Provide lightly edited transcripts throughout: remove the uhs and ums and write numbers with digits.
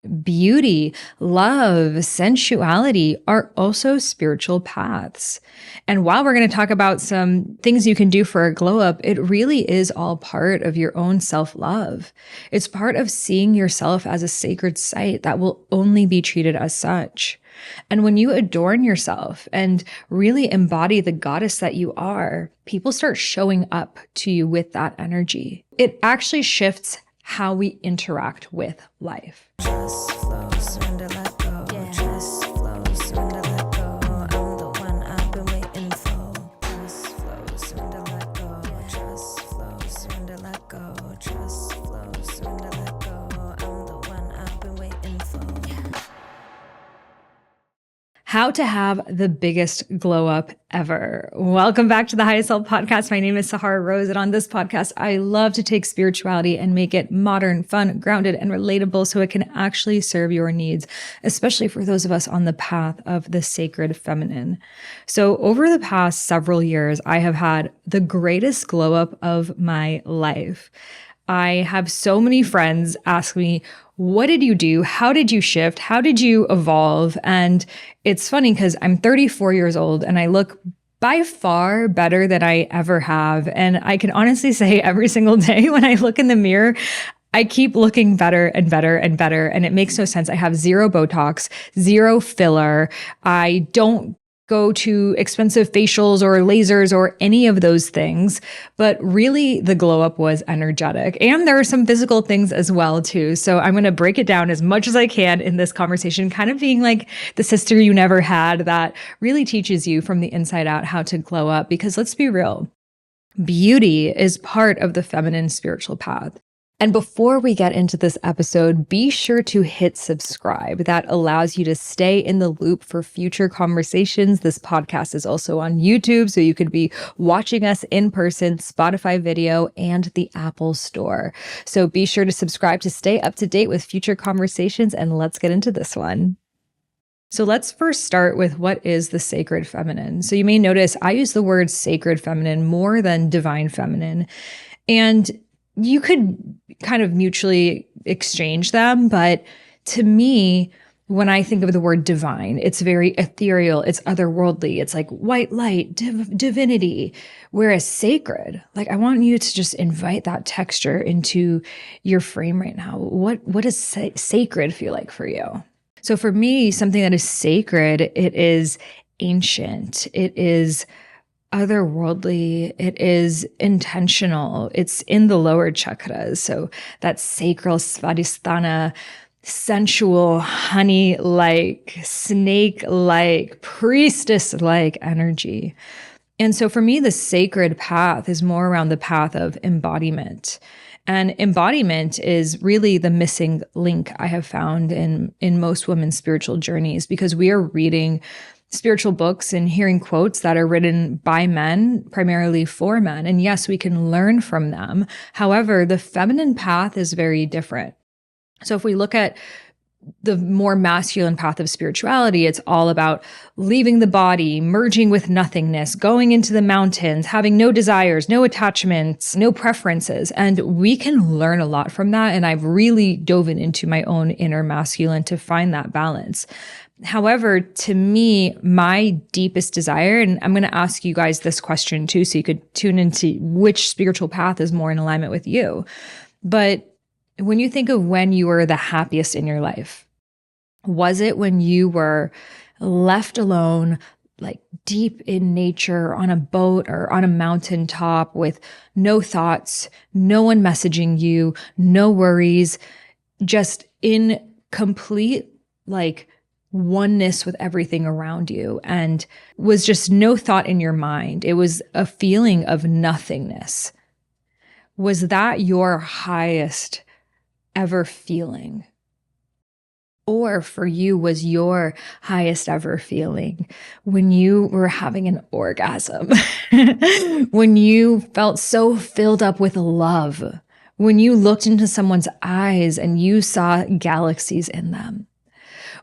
Beauty, love, sensuality are also spiritual paths. And while we're going to talk about some things you can do for a glow up, it really is all part of your own self-love. It's part of seeing yourself as a sacred site that will only be treated as such. And when you adorn yourself and really embody the goddess that you are, people start showing up to you with that energy. It actually shifts how we interact with life. Trust flow, surrender, let go. Yeah. Trust flow, surrender, let go. I'm the one I've been waiting for. Trust flow, surrender, let go. Trust flow, surrender, let go. Trust flow, surrender, let go. I'm the one I've been waiting for. Yeah. How to have the biggest glow up ever. Welcome back to the Highest Self Podcast. My name is Sahara Rose, and on this podcast, I love to take spirituality and make it modern, fun, grounded, and relatable so it can actually serve your needs, especially for those of us on the path of the sacred feminine. So over the past several years, I have had the greatest glow up of my life. I have so many friends ask me, what did you do? How did you shift? How did you evolve? And it's funny because I'm 34 years old and I look by far better than I ever have. And I can honestly say every single day when I look in the mirror, I keep looking better and better and better. And it makes no sense. I have zero Botox, zero filler. I don't go to expensive facials or lasers or any of those things. But really, the glow up was energetic. And there are some physical things as well, too. So I'm going to break it down as much as I can in this conversation, kind of being like the sister you never had that really teaches you from the inside out how to glow up. Because let's be real, beauty is part of the feminine spiritual path. And before we get into this episode, be sure to hit subscribe. That allows you to stay in the loop for future conversations. This podcast is also on YouTube, so you could be watching us in person, Spotify video, and the Apple Store. So be sure to subscribe to stay up to date with future conversations, and let's get into this one. So let's first start with what is the sacred feminine. So you may notice I use the word sacred feminine more than divine feminine. And you could kind of mutually exchange them, but to me, when I think of the word divine, it's very ethereal, it's otherworldly, it's like white light, divinity, whereas sacred, like I want you to just invite that texture into your frame right now. What does sacred feel like for you? So for me, something that is sacred, it is ancient, it is otherworldly, it is intentional, it's in the lower chakras. So that sacral svadhisthana, sensual, honey-like, snake-like, priestess-like energy. And so for me, the sacred path is more around the path of embodiment. And embodiment is really the missing link I have found in most women's spiritual journeys, because we are reading spiritual books and hearing quotes that are written by men, primarily for men. And yes, we can learn from them. However, the feminine path is very different. So if we look at the more masculine path of spirituality, it's all about leaving the body, merging with nothingness, going into the mountains, having no desires, no attachments, no preferences. And we can learn a lot from that. And I've really dove into my own inner masculine to find that balance. However, to me, my deepest desire, and I'm going to ask you guys this question too, so you could tune into which spiritual path is more in alignment with you. But when you think of when you were the happiest in your life, was it when you were left alone, like deep in nature, on a boat or on a mountaintop with no thoughts, no one messaging you, no worries, just in complete, like, oneness with everything around you, and was just no thought in your mind? It was a feeling of nothingness. Was that your highest ever feeling? Or for you, was your highest ever feeling when you were having an orgasm, when you felt so filled up with love, when you looked into someone's eyes and you saw galaxies in them?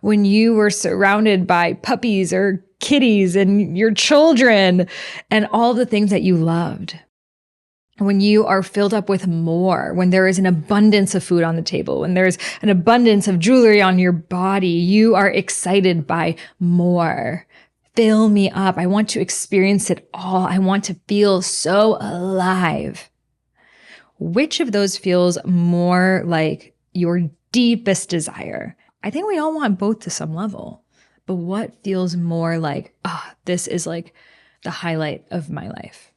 When you were surrounded by puppies or kitties and your children and all the things that you loved? when you are filled up with more, when there is an abundance of food on the table, when there's an abundance of jewelry on your body, you are excited by more. Fill me up. I want to experience it all. I want to feel so alive. Which of those feels more like your deepest desire? I think we all want both to some level, but what feels more like, this is like the highlight of my life?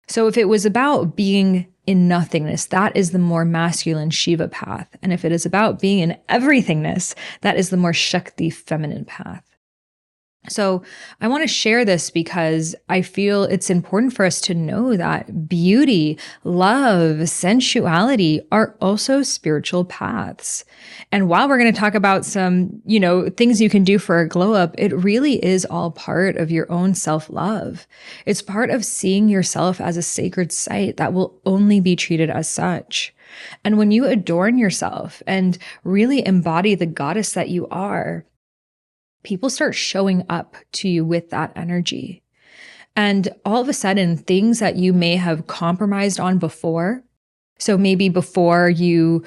So if it was about being in nothingness, that is the more masculine Shiva path. And if it is about being in everythingness, that is the more Shakti feminine path. So I want to share this because I feel it's important for us to know that beauty, love, sensuality are also spiritual paths. And while we're going to talk about some, things you can do for a glow up, it really is all part of your own self-love. It's part of seeing yourself as a sacred site that will only be treated as such. And when you adorn yourself and really embody the goddess that you are, people start showing up to you with that energy. And all of a sudden, things that you may have compromised on before, so maybe before you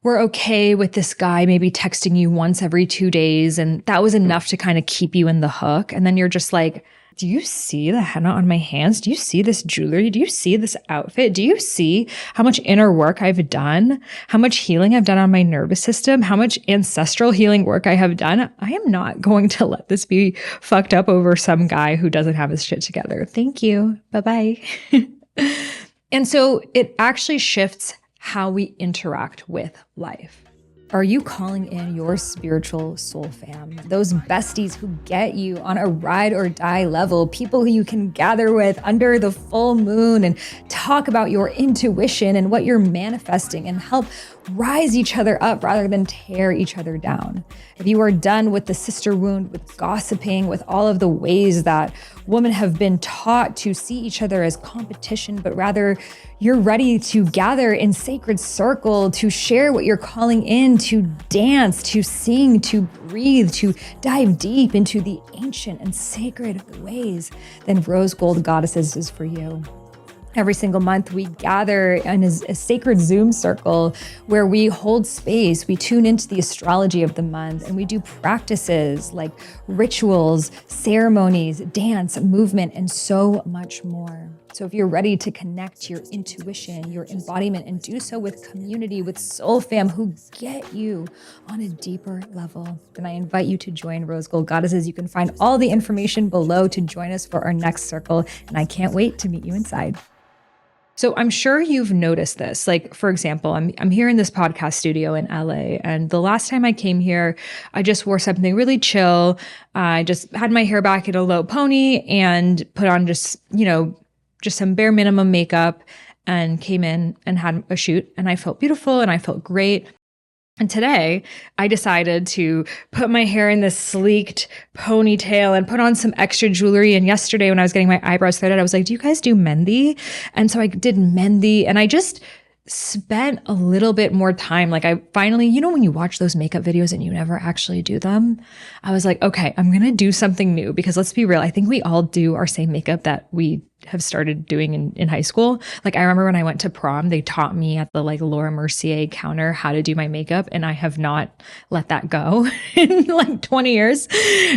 were okay with this guy maybe texting you once every 2 days, and that was enough to kind of keep you in the hook. And then you're just like, do you see the henna on my hands? Do you see this jewelry? Do you see this outfit? Do you see how much inner work I've done? How much healing I've done on my nervous system? How much ancestral healing work I have done? I am not going to let this be fucked up over some guy who doesn't have his shit together. Thank you. Bye-bye. And so it actually shifts how we interact with life. Are you calling in your spiritual soul fam? Those besties who get you on a ride or die level, people who you can gather with under the full moon and talk about your intuition and what you're manifesting and help rise each other up rather than tear each other down. If you are done with the sister wound, with gossiping, with all of the ways that women have been taught to see each other as competition, but rather you're ready to gather in sacred circle, to share what you're calling in, to dance, to sing, to breathe, to dive deep into the ancient and sacred ways, then Rose Gold Goddesses is for you. Every single month, we gather in a sacred Zoom circle where we hold space, we tune into the astrology of the month, and we do practices like rituals, ceremonies, dance, movement, and so much more. So if you're ready to connect to your intuition, your embodiment, and do so with community, with soul fam who get you on a deeper level, then I invite you to join Rose Gold Goddesses. You can find all the information below to join us for our next circle, and I can't wait to meet you inside. So I'm sure you've noticed this. Like, for example, I'm here in this podcast studio in LA, and the last time I came here, I just wore something really chill. I just had my hair back in a low pony and put on just some bare minimum makeup and came in and had a shoot, and I felt beautiful and I felt great. And today I decided to put my hair in this sleeked ponytail and put on some extra jewelry. And yesterday when I was getting my eyebrows threaded, I was like, do you guys do mehndi? And so I did mehndi, and I just spent a little bit more time. Like I finally, when you watch those makeup videos and you never actually do them, I was like, okay, I'm going to do something new, because let's be real. I think we all do our same makeup that we have started doing in high school. Like I remember when I went to prom, they taught me at the Laura Mercier counter how to do my makeup, and I have not let that go in 20 years.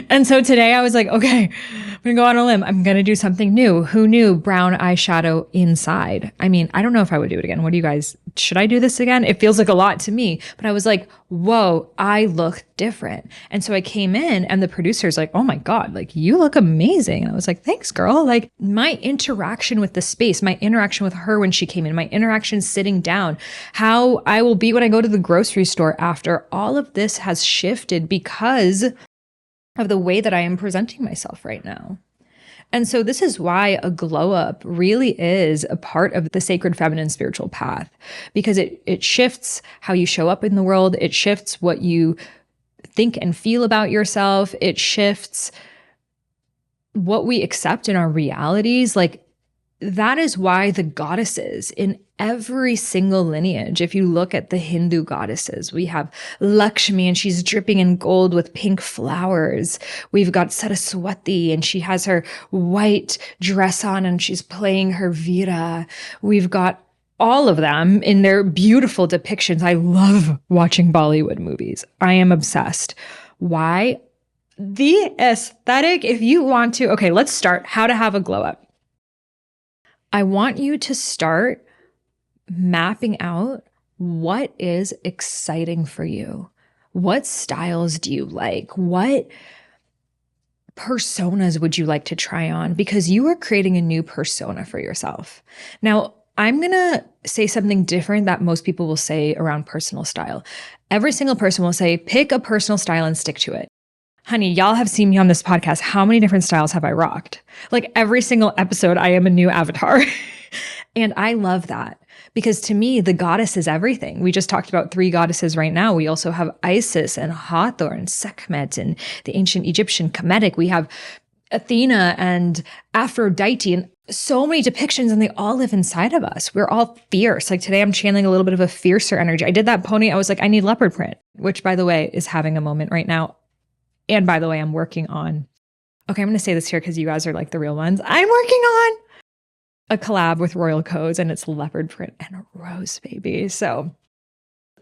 And so today I was like, okay, I'm gonna go on a limb. I'm gonna do something new. Who knew brown eyeshadow inside? I mean, I don't know if I would do it again. What do you guys, should I do this again? It feels like a lot to me, but I was like, whoa, I look different. And so I came in and the producer's like, oh my God, you look amazing. And I was like, thanks, girl. My interaction with the space, my interaction with her when she came in, my interaction sitting down, how I will be when I go to the grocery store after, all of this has shifted because of the way that I am presenting myself right now. And so this is why a glow up really is a part of the sacred feminine spiritual path, because it shifts how you show up in the world. It shifts what you think and feel about yourself. It shifts what we accept in our realities. that is why the goddesses in every single lineage, if you look at the Hindu goddesses, we have Lakshmi and she's dripping in gold with pink flowers. We've got Saraswati and she has her white dress on and she's playing her veera. We've got all of them in their beautiful depictions. I love watching Bollywood movies. I am obsessed. Why? The aesthetic, if you want to, okay, let's start how to have a glow up. I want you to start mapping out what is exciting for you. What styles do you like? What personas would you like to try on? Because you are creating a new persona for yourself. Now, I'm going to say something different that most people will say around personal style. Every single person will say, pick a personal style and stick to it. Honey, y'all have seen me on this podcast. How many different styles have I rocked? Like every single episode, I am a new avatar. And I love that because to me, the goddess is everything. We just talked about 3 goddesses right now. We also have Isis and Hathor and Sekhmet and the ancient Egyptian Kemetic. We have Athena and Aphrodite and so many depictions, and they all live inside of us. We're all fierce. Like today, I'm channeling a little bit of a fiercer energy. I did that pony. I was like, I need leopard print, which by the way, is having a moment right now. And by the way, I'm working on, okay, I'm going to say this here because you guys are like the real ones. I'm working on a collab with Royal Codes and it's leopard print and a rose, baby. So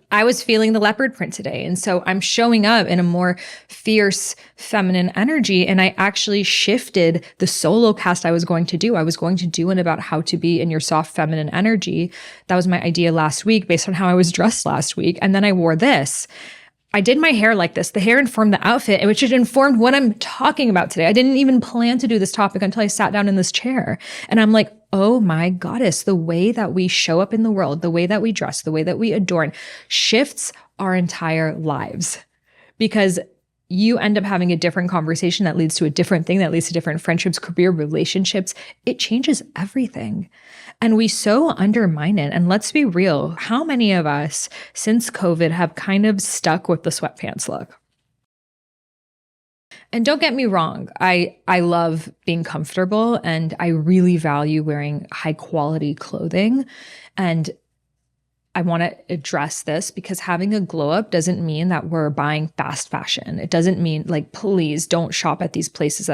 I was feeling the leopard print today. And so I'm showing up in a more fierce feminine energy. And I actually shifted the solo cast I was going to do. I was going to do one about how to be in your soft feminine energy. That was my idea last week based on how I was dressed last week. And then I wore this. I did my hair like this. The hair informed the outfit, which it informed what I'm talking about today. I didn't even plan to do this topic until I sat down in this chair. And I'm like, oh my goddess, the way that we show up in the world, the way that we dress, the way that we adorn shifts our entire lives. Because you end up having a different conversation that leads to a different thing, that leads to different friendships, career, relationships. It changes everything. And we so undermine it. And let's be real, how many of us since COVID have kind of stuck with the sweatpants look? And don't get me wrong, I love being comfortable and I really value wearing high quality clothing. And I want to address this because having a glow up doesn't mean that we're buying fast fashion. It doesn't mean like, please don't shop at these places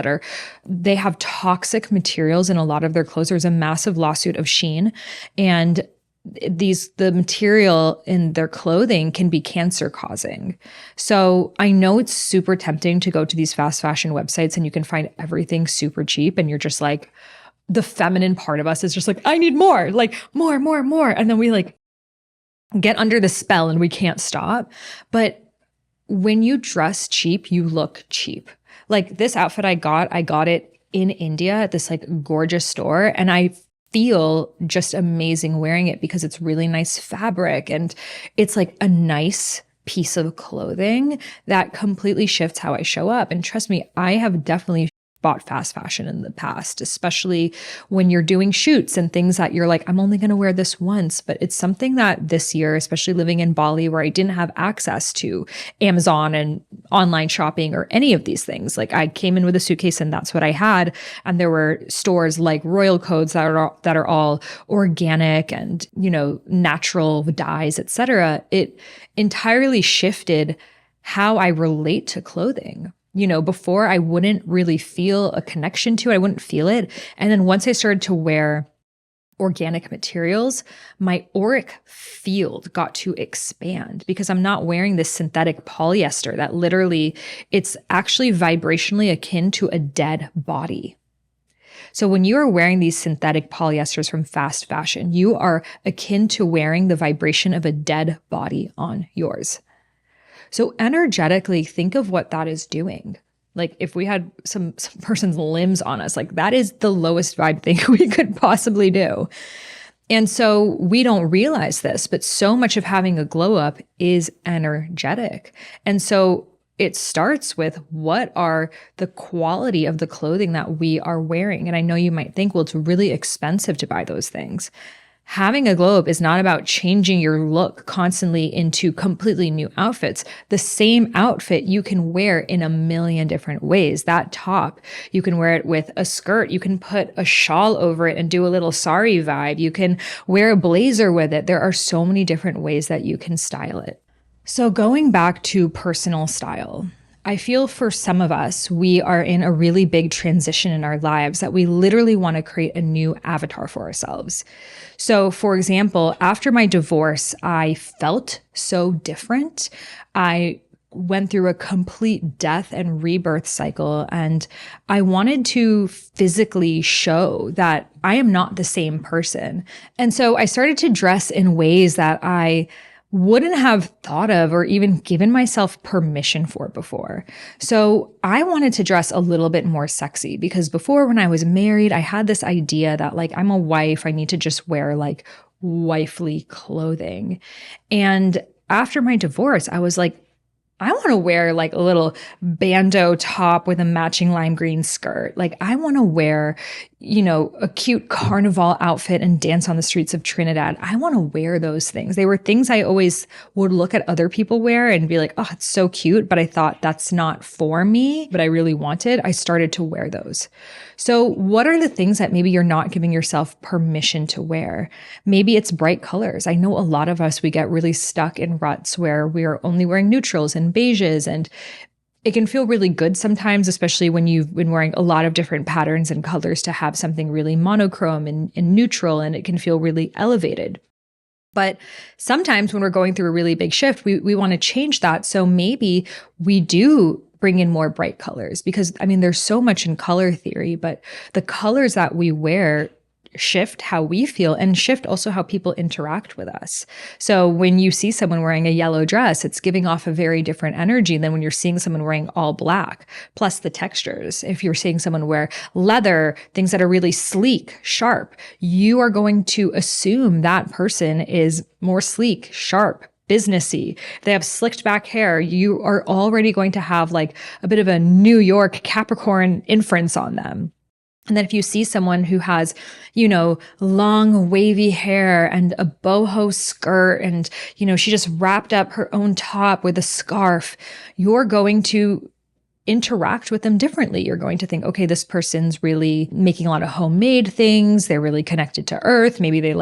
they have toxic materials in a lot of their clothes. There's a massive lawsuit of Shein and the material in their clothing can be cancer causing. So I know it's super tempting to go to these fast fashion websites and you can find everything super cheap and you're just like, the feminine part of us is just like, I need more, like more. And then we like get under the spell and we can't stop. But when you dress cheap, you look cheap. Like this outfit I got it in India at this like gorgeous store. And I feel just amazing wearing it because it's really nice fabric and it's like a nice piece of clothing that completely shifts how I show up. And trust me, I have definitely bought fast fashion in the past, especially when you're doing shoots and things that you're like, I'm only going to wear this once. But it's something that this year, especially living in Bali where I didn't have access to Amazon and online shopping or any of these things. Like I came in with a suitcase and that's what I had. And there were stores like Royal Codes that are all organic and, you know, natural dyes, etc. It entirely shifted how I relate to clothing. You know, before I wouldn't really feel a connection to it. I wouldn't feel it. And then once I started to wear organic materials, my auric field got to expand because I'm not wearing this synthetic polyester that literally, it's actually vibrationally akin to a dead body. So when you are wearing these synthetic polyesters from fast fashion, you are akin to wearing the vibration of a dead body on yours. So energetically, think of what that is doing. Like if we had some person's limbs on us, like that is the lowest vibe thing we could possibly do. And so we don't realize this, but so much of having a glow up is energetic. And so it starts with what are the quality of the clothing that we are wearing. And I know you might think, well, it's really expensive to buy those things. Having a glow up is not about changing your look constantly into completely new outfits. The same outfit you can wear in a million different ways. That top, you can wear it with a skirt. You can put a shawl over it and do a little sari vibe. You can wear a blazer with it. There are so many different ways that you can style it. So going back to personal style, I feel for some of us, we are in a really big transition in our lives that we literally want to create a new avatar for ourselves. So, for example, after my divorce, I felt so different. I went through a complete death and rebirth cycle, and I wanted to physically show that I am not the same person. And so I started to dress in ways that I wouldn't have thought of or even given myself permission for before. So I wanted to dress a little bit more sexy because before, when I was married, I had this idea that like, I'm a wife, I need to just wear like wifely clothing. And after my divorce, I was like, I want to wear like a little bandeau top with a matching lime green skirt. Like I want to wear, a cute carnival outfit and dance on the streets of Trinidad. I want to wear those things. They were things I always would look at other people wear and be like, oh, it's so cute. But I thought that's not for me, but I really wanted. I started to wear those. So what are the things that maybe you're not giving yourself permission to wear? Maybe it's bright colors. I know a lot of us, we get really stuck in ruts where we are only wearing neutrals and beiges, and it can feel really good sometimes, especially when you've been wearing a lot of different patterns and colors, to have something really monochrome and neutral, and it can feel really elevated. But sometimes when we're going through a really big shift, we want to change that. So maybe we do bring in more bright colors because, there's so much in color theory, but the colors that we wear shift how we feel and shift also how people interact with us. So when you see someone wearing a yellow dress, it's giving off a very different energy than when you're seeing someone wearing all black, plus the textures. If you're seeing someone wear leather, things that are really sleek, sharp, you are going to assume that person is more sleek, sharp, businessy. If they have slicked back hair, you are already going to have like a bit of a New York Capricorn inference on them. And then if you see someone who has, long wavy hair and a boho skirt and, she just wrapped up her own top with a scarf, you're going to interact with them differently. You're going to think, okay, this person's really making a lot of homemade things. They're really connected to earth. Maybe they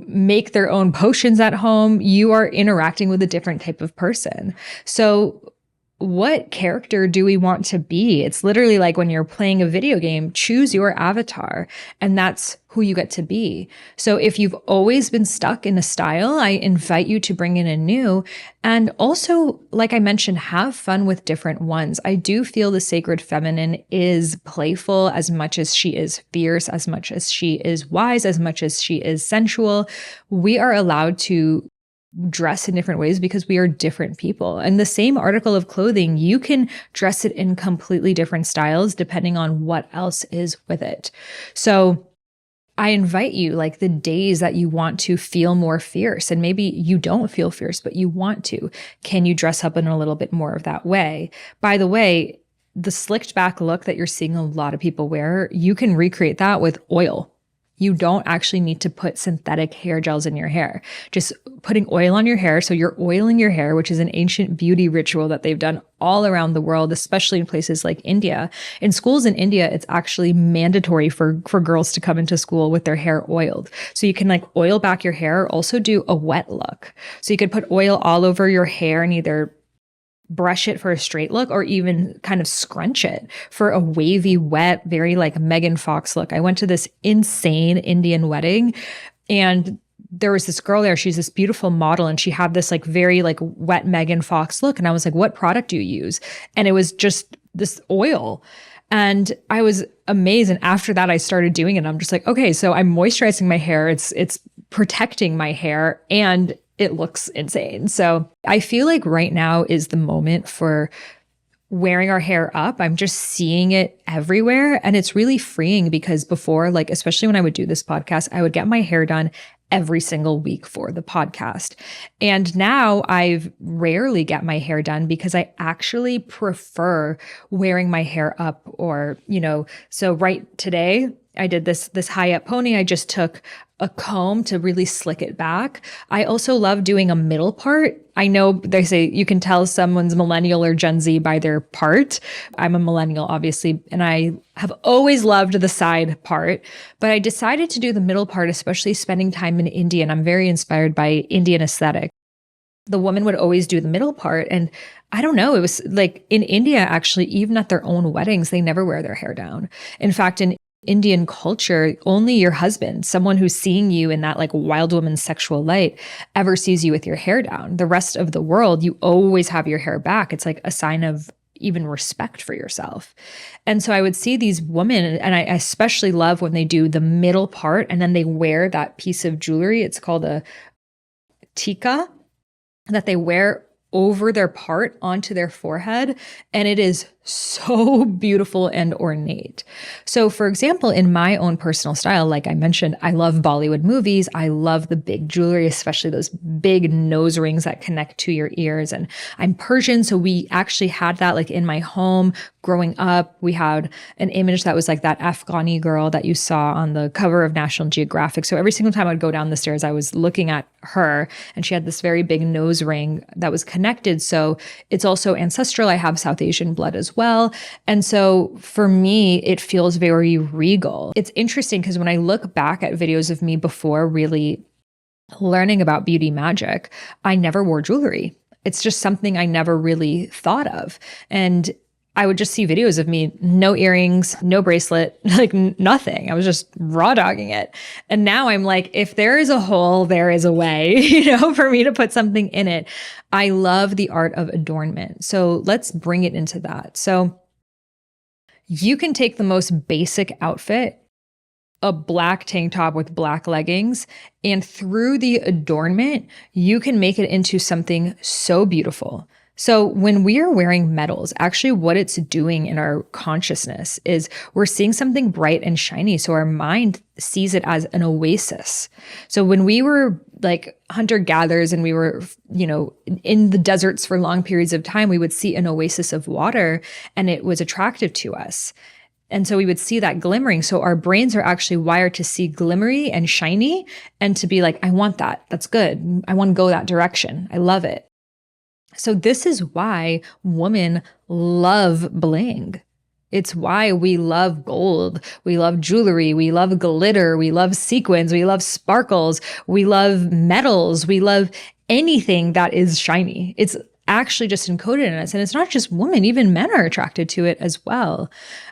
make their own potions at home. You are interacting with a different type of person. So what character do we want to be? It's literally like when you're playing a video game, choose your avatar, and that's who you get to be. So if you've always been stuck in a style, I invite you to bring in a new, and also, like I mentioned, have fun with different ones. I do feel the sacred feminine is playful as much as she is fierce, as much as she is wise, as much as she is sensual. We are allowed to dress in different ways because we are different people. And the same article of clothing, you can dress it in completely different styles depending on what else is with it. So I invite you, like the days that you want to feel more fierce, and maybe you don't feel fierce, but you want to, can you dress up in a little bit more of that way? By the way, the slicked back look that you're seeing a lot of people wear, you can recreate that with oil. You don't actually need to put synthetic hair gels in your hair. Just putting oil on your hair. So you're oiling your hair, which is an ancient beauty ritual that they've done all around the world, especially in places like India. In schools in India, it's actually mandatory for girls to come into school with their hair oiled. So you can like oil back your hair, also do a wet look. So you could put oil all over your hair and either brush it for a straight look or even kind of scrunch it for a wavy, wet, very like Megan Fox look. I went to this insane Indian wedding and there was this girl there. She's this beautiful model and she had this like very like wet Megan Fox look. And I was like, what product do you use? And it was just this oil. And I was amazed. And after that, I started doing it. I'm just like, okay, so I'm moisturizing my hair. It's protecting my hair and it looks insane. So I feel like right now is the moment for wearing our hair up. I'm just seeing it everywhere. And it's really freeing because before, like, especially when I would do this podcast, I would get my hair done every single week for the podcast. And now I've rarely get my hair done because I actually prefer wearing my hair up or, so right today I did this high up pony. I just took a comb to really slick it back. I also love doing a middle part. I know they say you can tell someone's millennial or Gen Z by their part. I'm a millennial, obviously, and I have always loved the side part, but I decided to do the middle part, especially spending time in India. And I'm very inspired by Indian aesthetic. The woman would always do the middle part. And I don't know, it was like in India, actually, even at their own weddings, they never wear their hair down. In fact, in Indian culture, only your husband, someone who's seeing you in that like wild woman sexual light, ever sees you with your hair down. The rest of the world, you always have your hair back. It's like a sign of even respect for yourself. And so I would see these women, and I especially love when they do the middle part and then they wear that piece of jewelry. It's called a tika that they wear over their part onto their forehead. And it is so beautiful and ornate. So for example, in my own personal style, like I mentioned, I love Bollywood movies. I love the big jewelry, especially those big nose rings that connect to your ears. And I'm Persian, so we actually had that like in my home growing up. We had an image that was like that Afghani girl that you saw on the cover of National Geographic. So every single time I'd go down the stairs, I was looking at her, and she had this very big nose ring that was connected. So it's also ancestral. I have South Asian blood as well. And so for me, it feels very regal. It's interesting because when I look back at videos of me before really learning about beauty magic, I never wore jewelry. It's just something I never really thought of. And I would just see videos of me, no earrings, no bracelet, like nothing. I was just raw dogging it. And now I'm like, if there is a hole, there is a way, for me to put something in it. I love the art of adornment. So let's bring it into that. So you can take the most basic outfit, a black tank top with black leggings, and through the adornment, you can make it into something so beautiful. So when we are wearing metals, actually what it's doing in our consciousness is we're seeing something bright and shiny. So our mind sees it as an oasis. So when we were like hunter-gatherers and we were, in the deserts for long periods of time, we would see an oasis of water and it was attractive to us. And so we would see that glimmering. So our brains are actually wired to see glimmery and shiny and to be like, I want that. That's good. I want to go that direction. I love it. So this is why women love bling. It's why we love gold. We love jewelry. We love glitter. We love sequins. We love sparkles. We love metals. We love anything that is shiny. It's actually just encoded in us. And it's not just women, even men are attracted to it as well.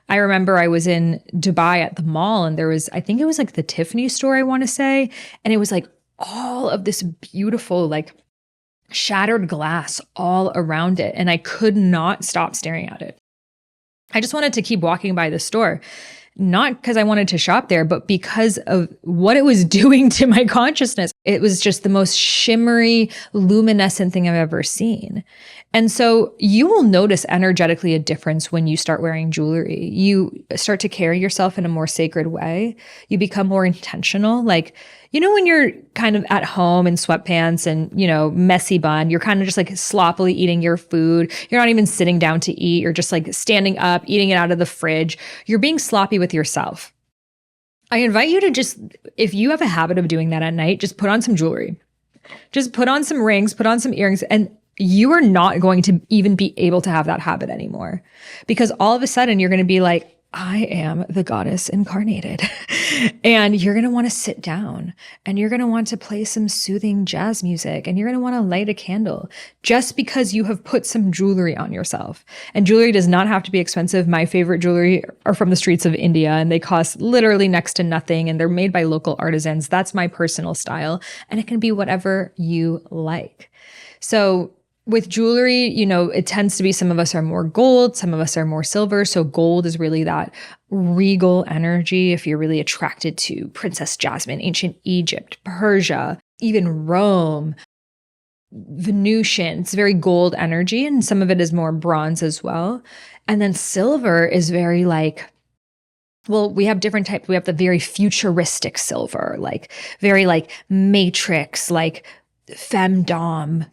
I remember I was in Dubai at the mall and there was, I think it was like the Tiffany store, I want to say. And it was like all of this beautiful, like shattered glass all around it. And I could not stop staring at it. I just wanted to keep walking by the store, not because I wanted to shop there, but because of what it was doing to my consciousness. It was just the most shimmery, luminescent thing I've ever seen. And so you will notice energetically a difference when you start wearing jewelry. You start to carry yourself in a more sacred way. You become more intentional. Like, when you're kind of at home in sweatpants and, messy bun, you're kind of just like sloppily eating your food. You're not even sitting down to eat. You're just like standing up, eating it out of the fridge. You're being sloppy with yourself. I invite you to just, if you have a habit of doing that at night, just put on some jewelry. Just put on some rings, put on some earrings, and you are not going to even be able to have that habit anymore. Because all of a sudden you're going to be like, I am the goddess incarnated. And you're going to want to sit down and you're going to want to play some soothing jazz music and you're going to want to light a candle just because you have put some jewelry on yourself. And jewelry does not have to be expensive. My favorite jewelry are from the streets of India and they cost literally next to nothing and they're made by local artisans. That's my personal style. And it can be whatever you like. So with jewelry, it tends to be some of us are more gold, some of us are more silver. So gold is really that regal energy. If you're really attracted to Princess Jasmine, ancient Egypt, Persia, even Rome, Venusian, it's very gold energy. And some of it is more bronze as well. And then silver is very we have different types. We have the very futuristic silver, like very like matrix, like femdom,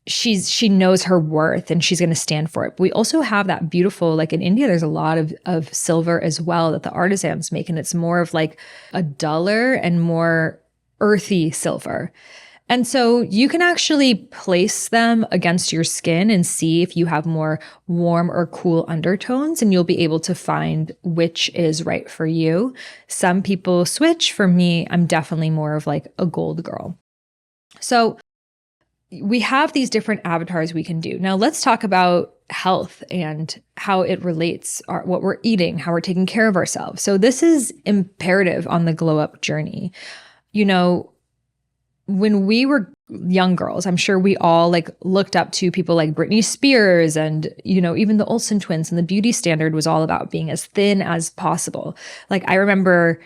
she knows her worth and she's going to stand for it. But we also have that beautiful, like in India, there's a lot of silver as well that the artisans make. And it's more of like a duller and more earthy silver. And so you can actually place them against your skin and see if you have more warm or cool undertones, and you'll be able to find which is right for you. Some people switch. For me, I'm definitely more of like a gold girl. So we have these different avatars we can do. Now let's talk about health and how it relates, what we're eating, how we're taking care of ourselves. So this is imperative on the glow up journey. You know, when we were young girls, I'm sure we all like looked up to people like Britney Spears and, you know, even the Olsen twins, and the beauty standard was all about being as thin as possible. Like I remember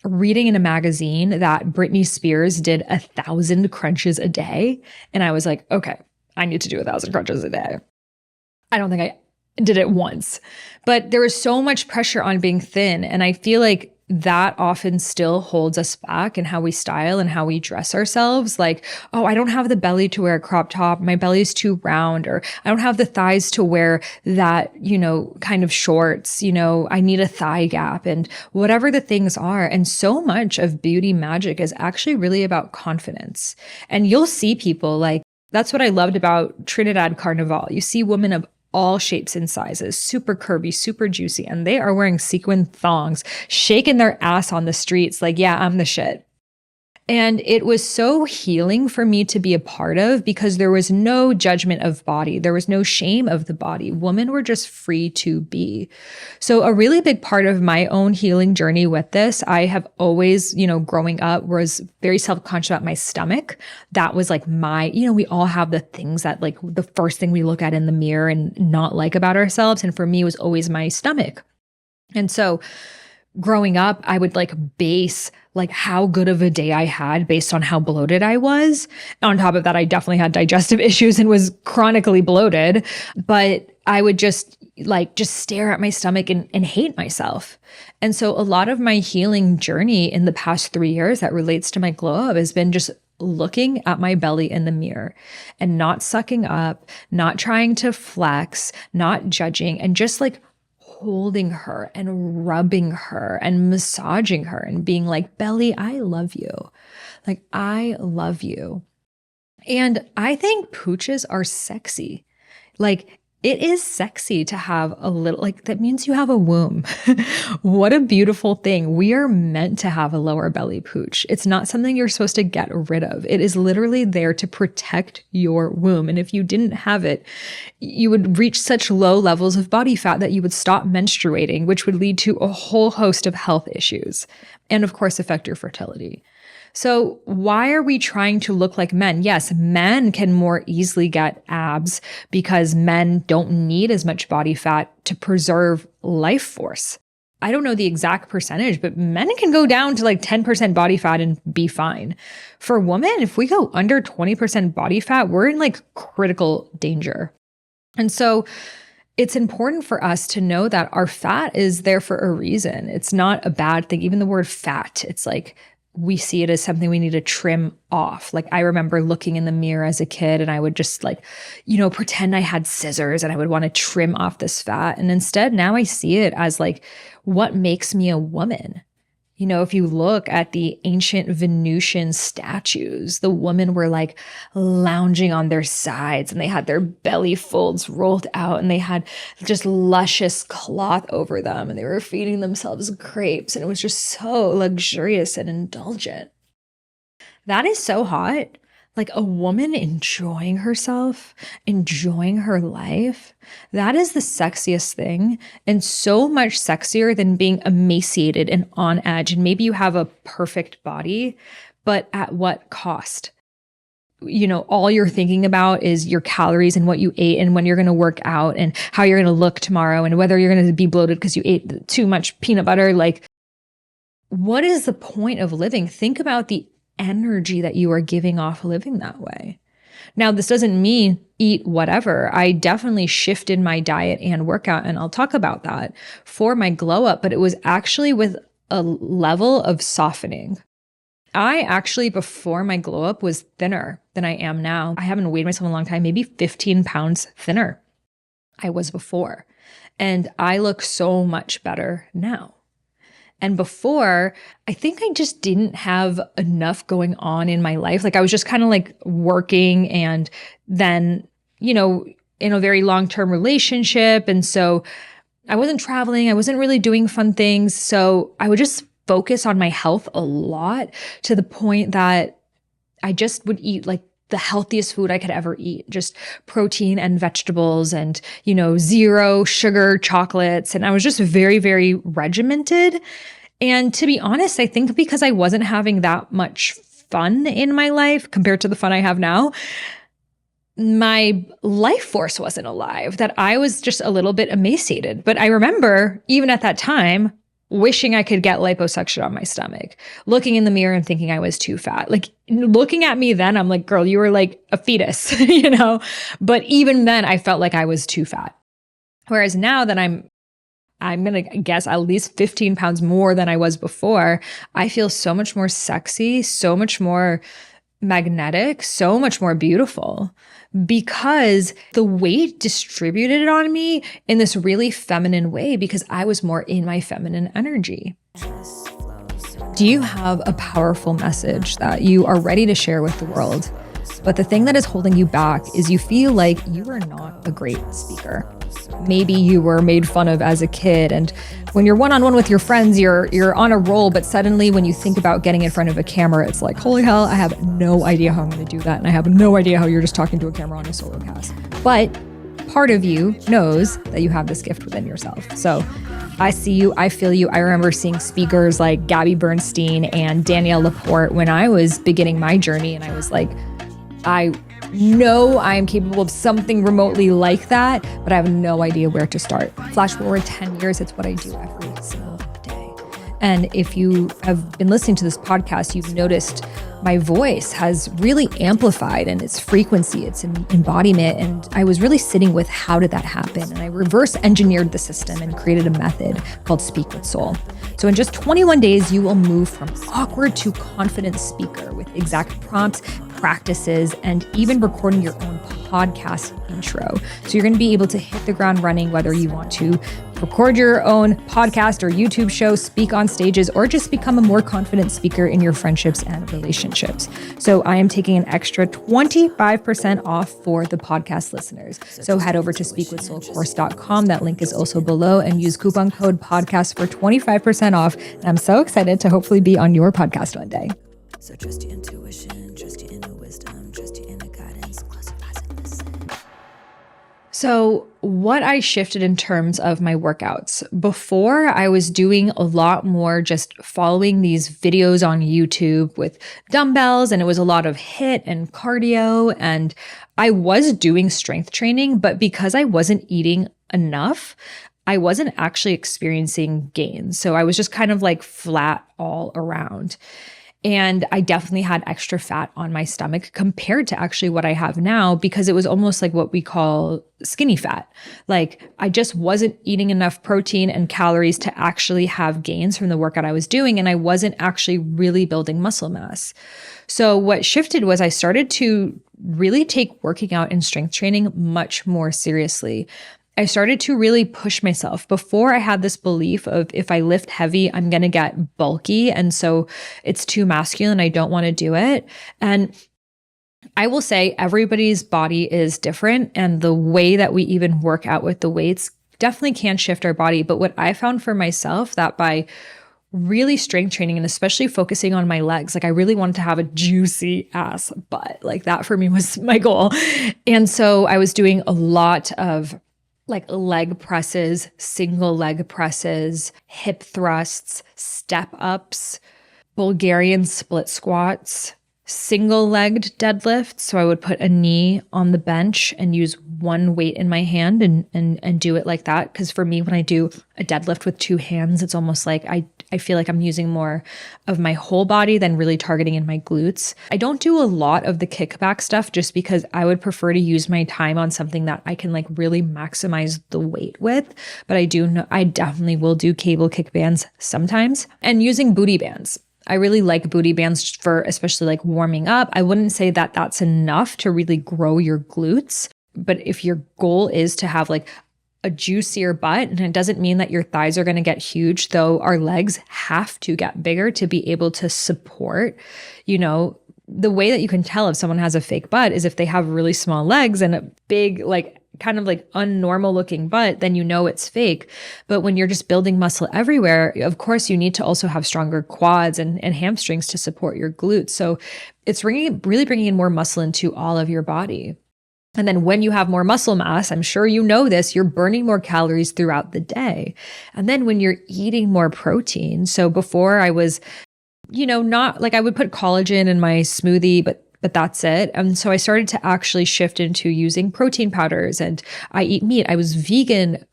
reading in a magazine that Britney Spears did 1,000 crunches a day. And I was like, okay, I need to do 1,000 crunches a day. I don't think I did it once, but there was so much pressure on being thin. And I feel like that often still holds us back in how we style and how we dress ourselves. Like, oh, I don't have the belly to wear a crop top. My belly is too round, or I don't have the thighs to wear that, you know, kind of shorts. You know, I need a thigh gap and whatever the things are. And so much of beauty magic is actually really about confidence. And you'll see people like, that's what I loved about Trinidad Carnival. You see women of all shapes and sizes, super curvy, super juicy, and they are wearing sequin thongs, shaking their ass on the streets like, yeah, I'm the shit. And it was so healing for me to be a part of, because there was no judgment of body. There was no shame of the body. Women were just free to be. So a really big part of my own healing journey with this, I have always, you know, growing up was very self-conscious about my stomach. That was like my, you know, we all have the things that like the first thing we look at in the mirror and not like about ourselves. And for me, it was always my stomach. And so growing up, I would like base like how good of a day I had based on how bloated I was. On top of that, I definitely had digestive issues and was chronically bloated, but I would just stare at my stomach and hate myself. And so a lot of my healing journey in the past 3 years that relates to my glow up has been just looking at my belly in the mirror and not sucking up, not trying to flex, not judging, and just like holding her and rubbing her and massaging her and being like, belly, I love you. Like, I love you. And I think pooches are sexy. Like, it is sexy to have a little, like, that means you have a womb. What a beautiful thing. We are meant to have a lower belly pooch. It's not something you're supposed to get rid of. It is literally there to protect your womb. And if you didn't have it, you would reach such low levels of body fat that you would stop menstruating, which would lead to a whole host of health issues and, of course, affect your fertility. So why are we trying to look like men? Yes, men can more easily get abs because men don't need as much body fat to preserve life force. I don't know the exact percentage, but men can go down to like 10% body fat and be fine. For women, if we go under 20% body fat, we're in like critical danger. And so it's important for us to know that our fat is there for a reason. It's not a bad thing. Even the word fat, it's like, we see it as something we need to trim off. Like I remember looking in the mirror as a kid and I would just like, you know, pretend I had scissors and I would want to trim off this fat. And instead now I see it as like, what makes me a woman? You know, if you look at the ancient Venusian statues, the women were like lounging on their sides and they had their belly folds rolled out and they had just luscious cloth over them and they were feeding themselves grapes and it was just so luxurious and indulgent. That is so hot. Like a woman enjoying herself, enjoying her life. That is the sexiest thing, and so much sexier than being emaciated and on edge. And maybe you have a perfect body, but at what cost? You know, all you're thinking about is your calories and what you ate and when you're going to work out and how you're going to look tomorrow and whether you're going to be bloated because you ate too much peanut butter. Like, what is the point of living? Think about the energy that you are giving off living that way. Now, this doesn't mean eat whatever. I definitely shifted my diet and workout, and I'll talk about that for my glow up, but it was actually with a level of softening. I actually, before my glow up, was thinner than I am now. I haven't weighed myself in a long time, maybe 15 pounds thinner I was before. And I look so much better now. And before, I think I just didn't have enough going on in my life. Like I was just kind of like working and then, in a very long-term relationship. And so I wasn't traveling. I wasn't really doing fun things. So I would just focus on my health a lot to the point that I just would eat like the healthiest food I could ever eat, just protein and vegetables and, zero sugar chocolates. And I was just very, very regimented. And to be honest, I think because I wasn't having that much fun in my life compared to the fun I have now, my life force wasn't alive, that I was just a little bit emaciated. But I remember even at that time, wishing I could get liposuction on my stomach, looking in the mirror and thinking I was too fat. Like looking at me then, I'm like, girl, you were like a fetus, But even then I felt like I was too fat. Whereas now that I'm going to guess at least 15 pounds more than I was before, I feel so much more sexy, so much more magnetic, so much more beautiful, because the weight distributed on me in this really feminine way because I was more in my feminine energy. Do you have a powerful message that you are ready to share with the world, but the thing that is holding you back is you feel like you are not a great speaker? Maybe you were made fun of as a kid, and when you're one-on-one with your friends, you're on a roll, but suddenly when you think about getting in front of a camera, it's like, holy hell, I have no idea how I'm going to do that, and I have no idea how you're just talking to a camera on a solo cast. But part of you knows that you have this gift within yourself. So I see you, I feel you. I remember seeing speakers like Gabby Bernstein and Danielle Laporte when I was beginning my journey, and I was like, I know I am capable of something remotely like that, but I have no idea where to start. Flash forward 10 years, it's what I do every single day. And if you have been listening to this podcast, you've noticed my voice has really amplified in its frequency, its embodiment. And I was really sitting with how did that happen? And I reverse engineered the system and created a method called Speak with Soul. So in just 21 days, you will move from awkward to confident speaker with exact prompts, practices, and even recording your own podcast intro. So you're going to be able to hit the ground running, whether you want to record your own podcast or YouTube show, speak on stages, or just become a more confident speaker in your friendships and relationships. So I am taking an extra 25% off for the podcast listeners. So head over to speakwithsoulcourse.com. That link is also below, and use coupon code podcast for 25% off. And I'm so excited to hopefully be on your podcast one day. So trust your intuition, trust your inner wisdom, trust your inner guidance. Close your eyes and listen. So what I shifted in terms of my workouts, before I was doing a lot more just following these videos on YouTube with dumbbells, and it was a lot of HIIT and cardio, and I was doing strength training, but because I wasn't eating enough, I wasn't actually experiencing gains. So I was just kind of like flat all around. And I definitely had extra fat on my stomach compared to actually what I have now, because it was almost like what we call skinny fat. Like I just wasn't eating enough protein and calories to actually have gains from the workout I was doing. And I wasn't actually really building muscle mass. So what shifted was I started to really take working out and strength training much more seriously. I started to really push myself. Before, I had this belief of if I lift heavy, I'm going to get bulky. And so it's too masculine. I don't want to do it. And I will say everybody's body is different. And the way that we even work out with the weights definitely can shift our body. But what I found for myself, that by really strength training and especially focusing on my legs, like I really wanted to have a juicy ass butt. Like that for me was my goal. And so I was doing a lot of like leg presses, single leg presses, hip thrusts, step ups, Bulgarian split squats, single legged deadlifts. So I would put a knee on the bench and use one weight in my hand and do it like that. Because for me, when I do a deadlift with two hands, it's almost like I feel like I'm using more of my whole body than really targeting in my glutes. I don't do a lot of the kickback stuff just because I would prefer to use my time on something that I can like really maximize the weight with. But I definitely will do cable kick bands sometimes, and using booty bands. I really like booty bands for especially like warming up. I wouldn't say that that's enough to really grow your glutes. But if your goal is to have like a juicier butt, and it doesn't mean that your thighs are going to get huge, though our legs have to get bigger to be able to support, the way that you can tell if someone has a fake butt is if they have really small legs and a big, like kind of like unnormal looking butt, then it's fake. But when you're just building muscle everywhere, of course, you need to also have stronger quads and hamstrings to support your glutes. So it's really bringing in more muscle into all of your body. And then when you have more muscle mass, I'm sure you know this, you're burning more calories throughout the day. And then when you're eating more protein, so before I was not like I would put collagen in my smoothie, but that's it. And so I started to actually shift into using protein powders, and I eat meat. I was vegan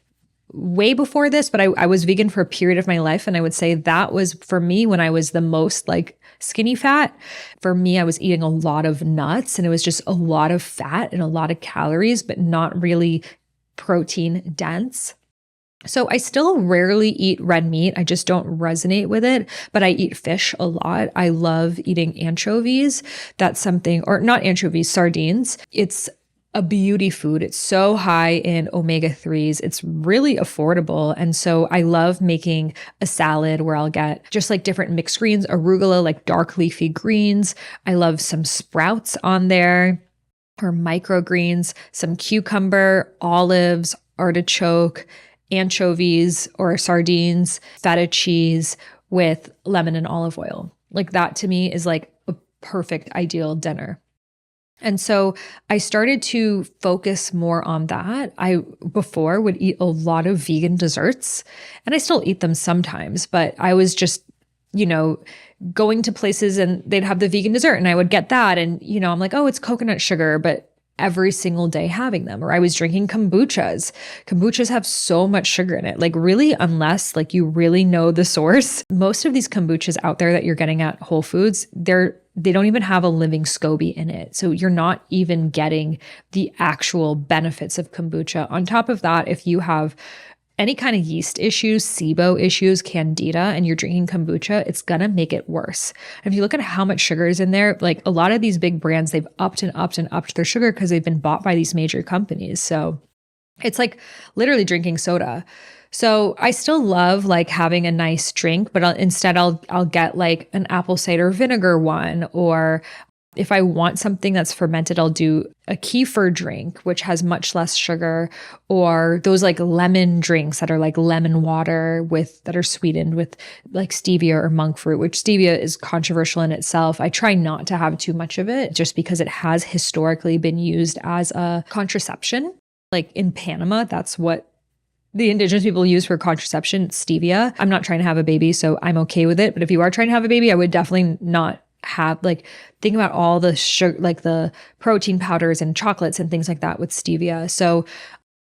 way before this, but I was vegan for a period of my life. And I would say that was for me when I was the most like skinny fat. For me, I was eating a lot of nuts, and it was just a lot of fat and a lot of calories, but not really protein dense. So I still rarely eat red meat. I just don't resonate with it, but I eat fish a lot. I love eating anchovies. That's something, or not anchovies, sardines. It's a beauty food. It's so high in omega-3s. It's really affordable. And so I love making a salad where I'll get just like different mixed greens, arugula, like dark leafy greens. I love some sprouts on there or microgreens, some cucumber, olives, artichoke, anchovies or sardines, feta cheese with lemon and olive oil. Like that to me is like a perfect ideal dinner. And so I started to focus more on that. I before would eat a lot of vegan desserts, and I still eat them sometimes, but I was just, going to places and they'd have the vegan dessert and I would get that. And, I'm like, oh, it's coconut sugar, but every single day having them. Or I was drinking kombuchas. Kombuchas have so much sugar in it. Like really, unless like you really know the source, most of these kombuchas out there that you're getting at Whole Foods, they don't even have a living SCOBY in it. So you're not even getting the actual benefits of kombucha. On top of that, if you have any kind of yeast issues, SIBO issues, candida, and you're drinking kombucha, it's gonna make it worse. And if you look at how much sugar is in there, like a lot of these big brands, they've upped and upped and upped their sugar because they've been bought by these major companies. So it's like literally drinking soda. So I still love like having a nice drink, but instead I'll get like an apple cider vinegar one, or if I want something that's fermented, I'll do a kefir drink, which has much less sugar, or those like lemon drinks that are like lemon water that are sweetened with like stevia or monk fruit, which stevia is controversial in itself. I try not to have too much of it just because it has historically been used as a contraception. Like in Panama, that's what the indigenous people use for contraception, stevia. I'm not trying to have a baby, so I'm okay with it. But if you are trying to have a baby, I would definitely not have think about all the sugar, like the protein powders and chocolates and things like that with stevia. So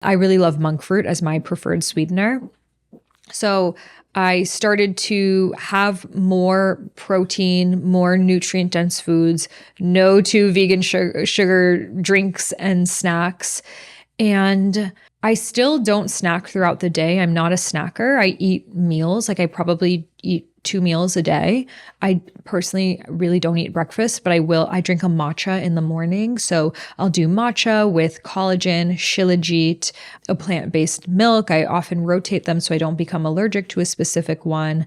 I really love monk fruit as my preferred sweetener. So I started to have more protein, more nutrient dense foods, no to vegan sugar drinks and snacks. And I still don't snack throughout the day. I'm not a snacker. I eat meals. Like I probably eat 2 meals a day. I personally really don't eat breakfast, but I drink a matcha in the morning. So I'll do matcha with collagen, shilajit, a plant-based milk. I often rotate them so I don't become allergic to a specific one.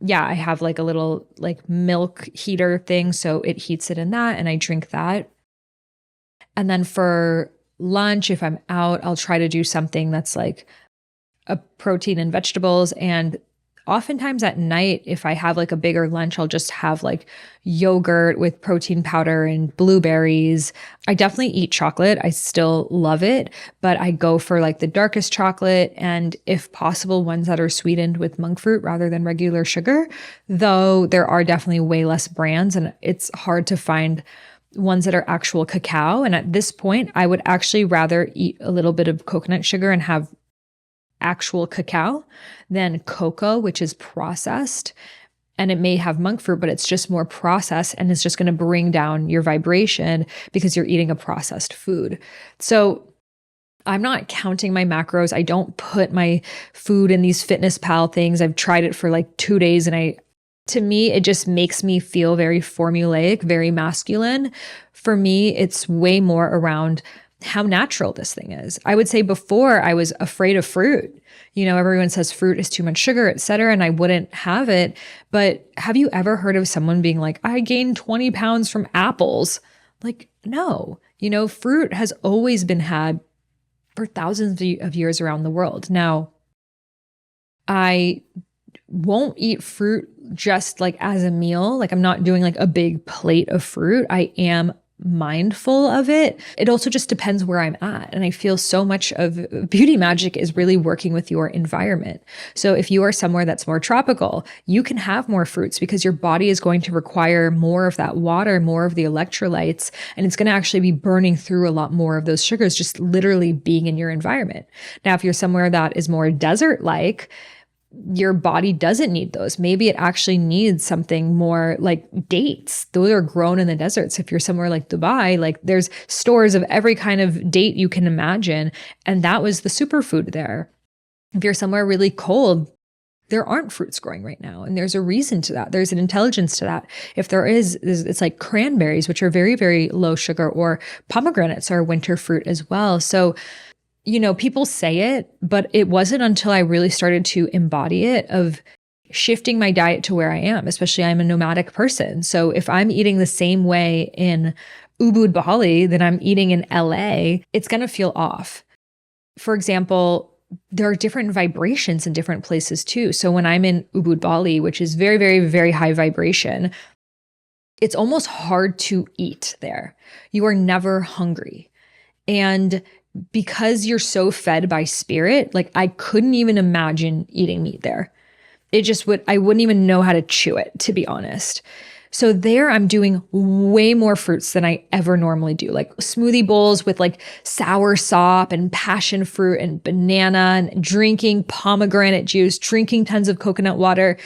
Yeah, I have like a little like milk heater thing. So it heats it in that and I drink that. And then for lunch, if I'm out, I'll try to do something that's like a protein and vegetables. And oftentimes at night, if I have like a bigger lunch, I'll just have like yogurt with protein powder and blueberries. I definitely eat chocolate. I still love it, but I go for like the darkest chocolate and if possible, ones that are sweetened with monk fruit rather than regular sugar, though there are definitely way less brands and it's hard to find ones that are actual cacao. And at this point, I would actually rather eat a little bit of coconut sugar and have actual cacao than cocoa, which is processed. And it may have monk fruit, but it's just more processed and it's just going to bring down your vibration because you're eating a processed food. So I'm not counting my macros. I don't put my food in these Fitness Pal things. I've tried it for like 2 days and To me, it just makes me feel very formulaic, very masculine. For me, it's way more around how natural this thing is. I would say before I was afraid of fruit. Everyone says fruit is too much sugar, et cetera, and I wouldn't have it. But have you ever heard of someone being like, I gained 20 pounds from apples? Like, no. Fruit has always been had for thousands of years around the world. Now, I won't eat fruit just like as a meal. Like I'm not doing like a big plate of fruit. I am mindful of it. It also just depends where I'm at. And I feel so much of beauty magic is really working with your environment. So if you are somewhere that's more tropical, you can have more fruits because your body is going to require more of that water, more of the electrolytes, and it's going to actually be burning through a lot more of those sugars just literally being in your environment. Now, if you're somewhere that is more desert-like, your body doesn't need those. Maybe it actually needs something more like dates. Those are grown in the deserts. If you're somewhere like Dubai, like there's stores of every kind of date you can imagine. And that was the superfood there. If you're somewhere really cold, there aren't fruits growing right now. And there's a reason to that. There's an intelligence to that. If there is, it's like cranberries, which are very, very low sugar, or pomegranates are a winter fruit as well. So people say it, but it wasn't until I really started to embody it of shifting my diet to where I am, especially I'm a nomadic person. So if I'm eating the same way in Ubud, Bali that I'm eating in LA, it's going to feel off. For example, there are different vibrations in different places too. So when I'm in Ubud, Bali, which is very, very, very high vibration, it's almost hard to eat there. You are never hungry. And because you're so fed by spirit, like I couldn't even imagine eating meat there. I wouldn't even know how to chew it, to be honest. So there I'm doing way more fruits than I ever normally do, like smoothie bowls with like sour sop and passion fruit and banana, and drinking pomegranate juice, drinking tons of coconut water.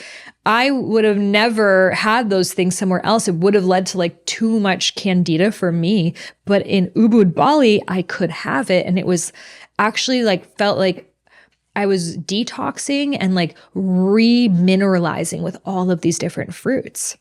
I would have never had those things somewhere else. It would have led to like too much candida for me. But in Ubud, Bali, I could have it. And it was actually felt like I was detoxing and like remineralizing with all of these different fruits.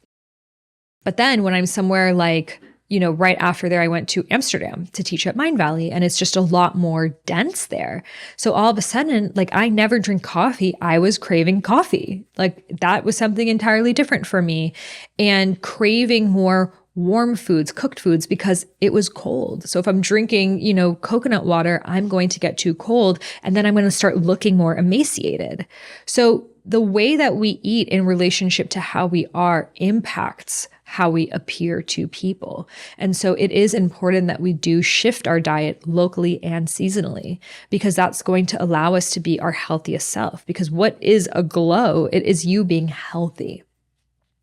But then when I'm somewhere like, right after there, I went to Amsterdam to teach at Mind Valley, and it's just a lot more dense there. So all of a sudden, like I never drink coffee. I was craving coffee. Like that was something entirely different for me, and craving more warm foods, cooked foods, because it was cold. So if I'm drinking, coconut water, I'm going to get too cold, and then I'm going to start looking more emaciated. So the way that we eat in relationship to how we are impacts how we appear to people. And so it is important that we do shift our diet locally and seasonally, because that's going to allow us to be our healthiest self. Because what is a glow? It is you being healthy.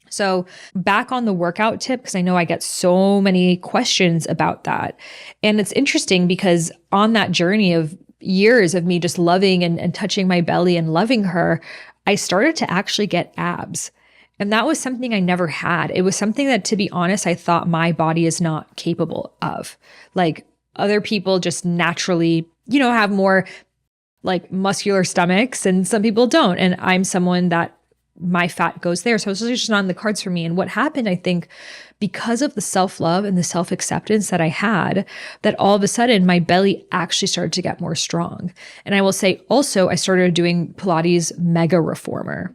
So back on the workout tip, because I know I get so many questions about that. And it's interesting because on that journey of years of me just loving and touching my belly and loving her, I started to actually get abs. And that was something I never had. It was something that, to be honest, I thought my body is not capable of. Like other people just naturally, have more like muscular stomachs, and some people don't. And I'm someone that my fat goes there. So it's just not in the cards for me. And what happened, I think, because of the self-love and the self-acceptance that I had, that all of a sudden my belly actually started to get more strong. And I will say also, I started doing Pilates Mega Reformer.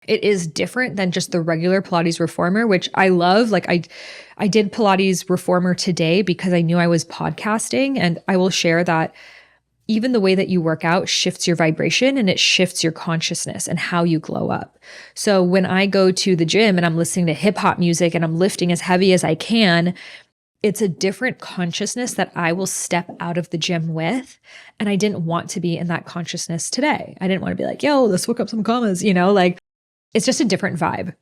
It is different than just the regular Pilates Reformer, which I love. Like I did Pilates Reformer today because I knew I was podcasting, and I will share that even the way that you work out shifts your vibration, and it shifts your consciousness and how you glow up. So when I go to the gym and I'm listening to hip hop music and I'm lifting as heavy as I can, it's a different consciousness that I will step out of the gym with. And I didn't want to be in that consciousness today. I didn't want to be like, yo, let's look up some commas, it's just a different vibe.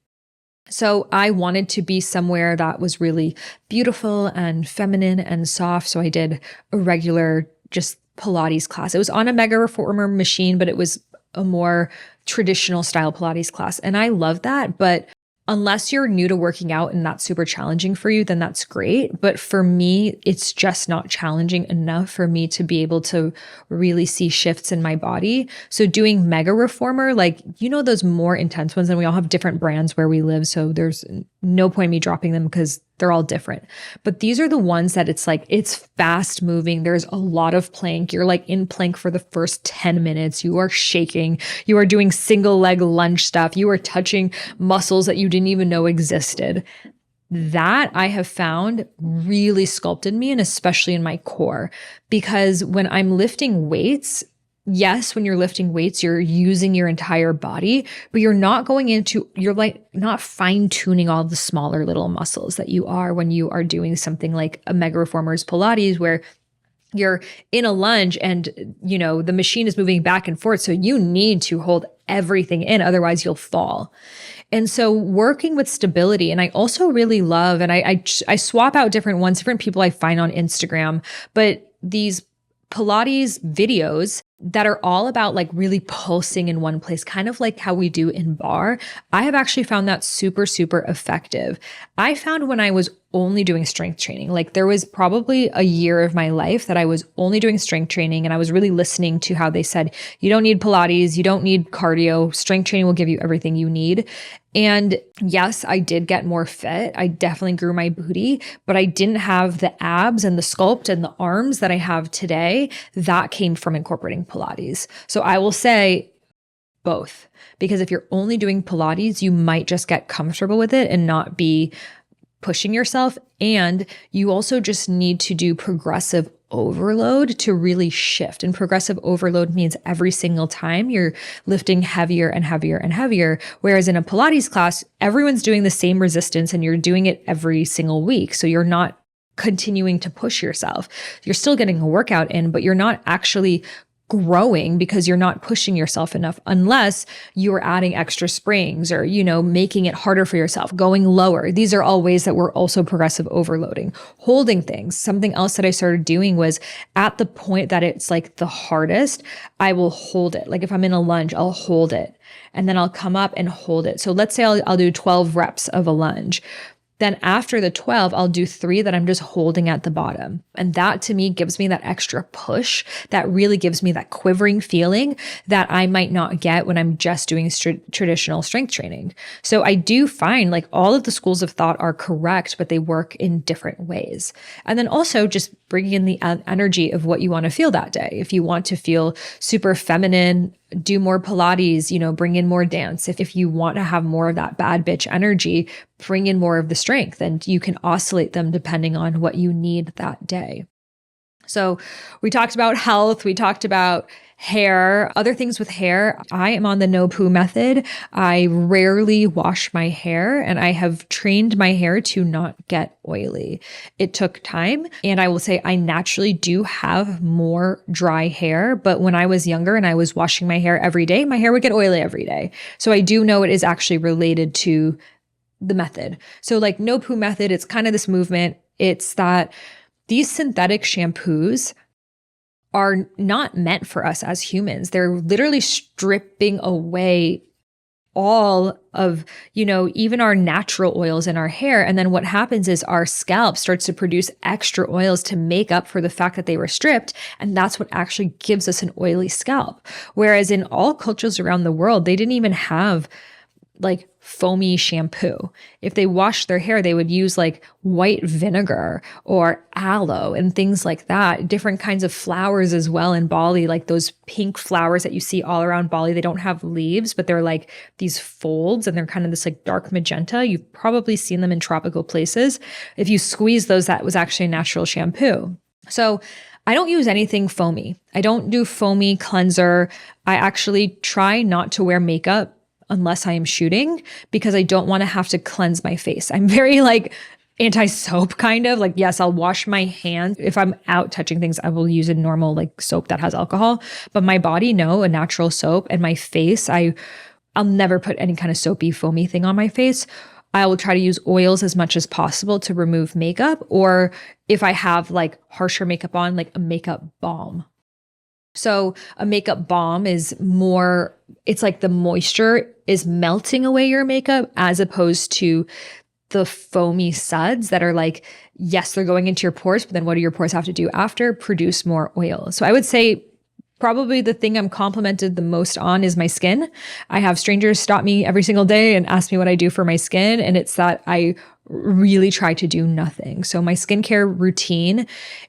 So I wanted to be somewhere that was really beautiful and feminine and soft. So I did a regular just Pilates class. It was on a Mega Reformer machine, but it was a more traditional style Pilates class. And I love that. But unless you're new to working out and that's super challenging for you, then that's great. But for me, it's just not challenging enough for me to be able to really see shifts in my body. So doing mega reformer, like, those more intense ones, and we all have different brands where we live. So there's no point in me dropping them because they're all different. But these are the ones that it's fast moving. There's a lot of plank. You're like in plank for the first 10 minutes. You are shaking. You are doing single leg lunge stuff. You are touching muscles that you didn't even know existed. That I have found really sculpted me, and especially in my core, because when I'm lifting weights, yes, when you're lifting weights, you're using your entire body, but you're not not fine tuning all the smaller little muscles that you are when you are doing something like a mega reformer's Pilates, where you're in a lunge and, the machine is moving back and forth. So you need to hold everything in, otherwise you'll fall. And so working with stability, and I also really love, and I swap out different ones, different people I find on Instagram, but these Pilates videos that are all about like really pulsing in one place, kind of like how we do in bar. I have actually found that super, super effective. I found when I was only doing strength training, like there was probably a year of my life that I was only doing strength training, and I was really listening to how they said, you don't need Pilates, you don't need cardio, strength training will give you everything you need. And yes, I did get more fit. I definitely grew my booty, but I didn't have the abs and the sculpt and the arms that I have today. That came from incorporating Pilates. So I will say both, because if you're only doing Pilates, you might just get comfortable with it and not be pushing yourself. And you also just need to do progressive overload to really shift. And progressive overload means every single time you're lifting heavier and heavier and heavier. Whereas in a Pilates class, everyone's doing the same resistance and you're doing it every single week. So you're not continuing to push yourself. You're still getting a workout in, but you're not actually growing because you're not pushing yourself enough, unless you're adding extra springs or, making it harder for yourself, going lower. These are all ways that we're also progressive overloading. Holding things. Something else that I started doing was at the point that it's like the hardest, I will hold it. Like if I'm in a lunge, I'll hold it and then I'll come up and hold it. So let's say I'll do 12 reps of a lunge. Then after the 12, I'll do 3 that I'm just holding at the bottom. And that to me gives me that extra push that really gives me that quivering feeling that I might not get when I'm just doing traditional strength training. So I do find like all of the schools of thought are correct, but they work in different ways. And then also just bringing in the energy of what you want to feel that day. If you want to feel super feminine, do more Pilates, bring in more dance. If you want to have more of that bad bitch energy, bring in more of the strength, and you can oscillate them depending on what you need that day. So we talked about health. We talked about hair, other things with hair. I am on the no poo method. I rarely wash my hair, and I have trained my hair to not get oily. It took time, and I will say I naturally do have more dry hair, but when I was younger and I was washing my hair every day, my hair would get oily every day. So I do know it is actually related to the method. So like no poo method, it's kind of this movement. It's that these synthetic shampoos are not meant for us as humans. They're literally stripping away all of, even our natural oils in our hair. And then what happens is our scalp starts to produce extra oils to make up for the fact that they were stripped. And that's what actually gives us an oily scalp. Whereas in all cultures around the world, they didn't even have like foamy shampoo. If they washed their hair, they would use like white vinegar or aloe and things like that. Different kinds of flowers as well in Bali, like those pink flowers that you see all around Bali. They don't have leaves, but they're like these folds and they're kind of this like dark magenta. You've probably seen them in tropical places. If you squeeze those, that was actually a natural shampoo. So I don't use anything foamy. I don't do foamy cleanser. I actually try not to wear makeup unless I am shooting, because I don't want to have to cleanse my face. I'm very like anti-soap kind of like, yes, I'll wash my hands. If I'm out touching things, I will use a normal like soap that has alcohol, but my body, no, a natural soap. And my face, I'll never put any kind of soapy foamy thing on my face. I will try to use oils as much as possible to remove makeup. Or if I have like harsher makeup on, like a makeup balm. So a makeup balm is more, it's like the moisture is melting away your makeup as opposed to the foamy suds that are like, yes, they're going into your pores, but then what do your pores have to do after? Produce more oil. So I would say probably the thing I'm complimented the most on is my skin. I have strangers stop me every single day and ask me what I do for my skin. And it's that I really try to do nothing. So my skincare routine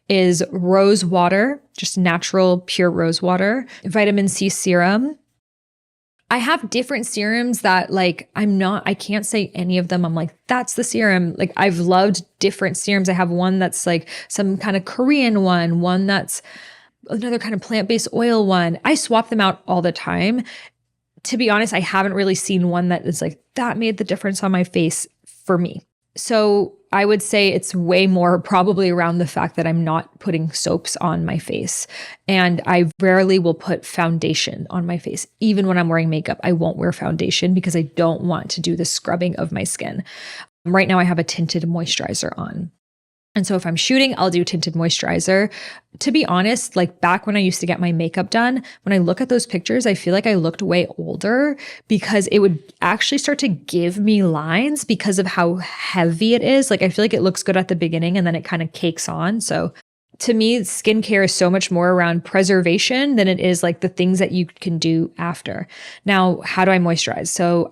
is rose water, just natural, pure rose water, vitamin C serum. I have different serums that like, I can't say any of them. I'm like, that's the serum. Like I've loved different serums. I have one that's like some kind of Korean one that's another kind of plant-based oil one. I swap them out all the time. To be honest, I haven't really seen one that is like, that made the difference on my face for me. So I would say it's way more probably around the fact that I'm not putting soaps on my face. And I rarely will put foundation on my face. Even when I'm wearing makeup, I won't wear foundation because I don't want to do the scrubbing of my skin. Right now I have a tinted moisturizer on. And so if I'm shooting, I'll do tinted moisturizer. To be honest, like back when I used to get my makeup done, when I look at those pictures, I feel like I looked way older because it would actually start to give me lines because of how heavy it is. Like I feel like it looks good at the beginning and then it kind of cakes on. So to me, skincare is so much more around preservation than it is like the things that you can do after. Now, how do I moisturize? So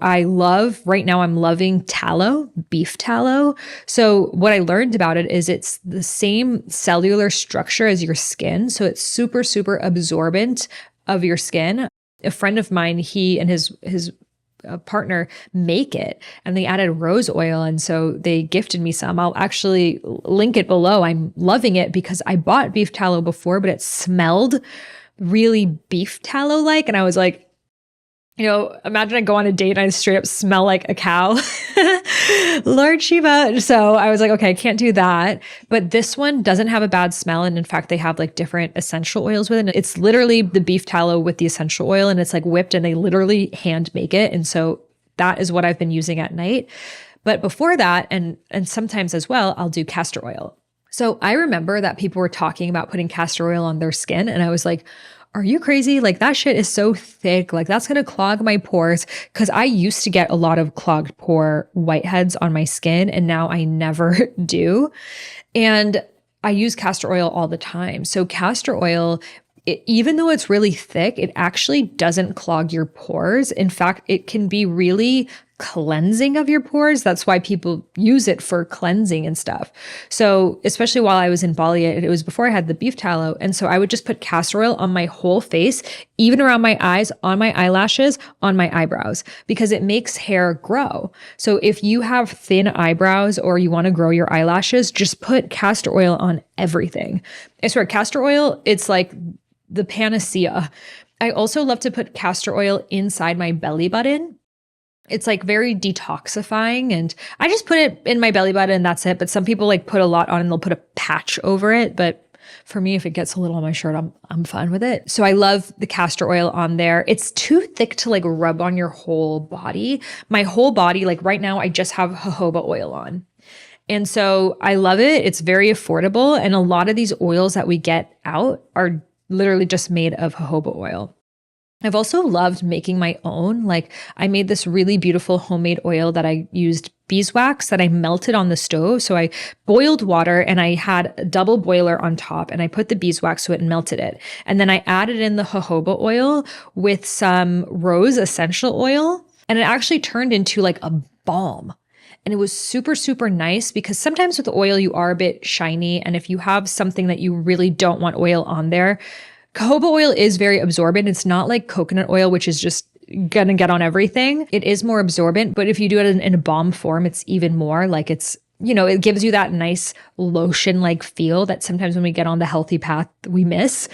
right now I'm loving tallow, beef tallow. So what I learned about it is it's the same cellular structure as your skin. So it's super, super absorbent of your skin. A friend of mine, he and his partner make it and they added rose oil. And so they gifted me some. I'll actually link it below. I'm loving it because I bought beef tallow before, but it smelled really beef tallow-like. And I was like, imagine I go on a date and I straight up smell like a cow. Lord Shiva. So I was like, okay, I can't do that. But this one doesn't have a bad smell. And in fact, they have like different essential oils with it. It's literally the beef tallow with the essential oil and it's like whipped and they literally hand make it. And so that is what I've been using at night. But before that, and sometimes as well, I'll do castor oil. So I remember that people were talking about putting castor oil on their skin. And I was like, are you crazy? Like that shit is so thick. Like that's going to clog my pores. Cause I used to get a lot of clogged pore whiteheads on my skin and now I never do. And I use castor oil all the time. So castor oil, even though it's really thick, it actually doesn't clog your pores. In fact, it can be really cleansing of your pores. That's why people use it for cleansing and stuff. So especially while I was in Bali, it was before I had the beef tallow. And so I would just put castor oil on my whole face, even around my eyes, on my eyelashes, on my eyebrows, because it makes hair grow. So if you have thin eyebrows or you want to grow your eyelashes, just put castor oil on everything. I swear, castor oil, it's like the panacea. I also love to put castor oil inside my belly button. It's like very detoxifying and I just put it in my belly button and that's it. But some people like put a lot on and they'll put a patch over it. But for me, if it gets a little on my shirt, I'm fine with it. So I love the castor oil on there. It's too thick to like rub on your whole body. My whole body, like right now, I just have jojoba oil on. And so I love it. It's very affordable. And a lot of these oils that we get out are literally just made of jojoba oil. I've also loved making my own. Like I made this really beautiful homemade oil that I used beeswax that I melted on the stove. So I boiled water and I had a double boiler on top and I put the beeswax to it and melted it. And then I added in the jojoba oil with some rose essential oil and it actually turned into like a balm. And it was super, super nice because sometimes with oil, you are a bit shiny. And if you have something that you really don't want oil on there, jojoba oil is very absorbent. It's not like coconut oil, which is just gonna get on everything. It is more absorbent, but if you do it in a balm form, it's even more like it's, it gives you that nice lotion-like feel that sometimes when we get on the healthy path, we miss.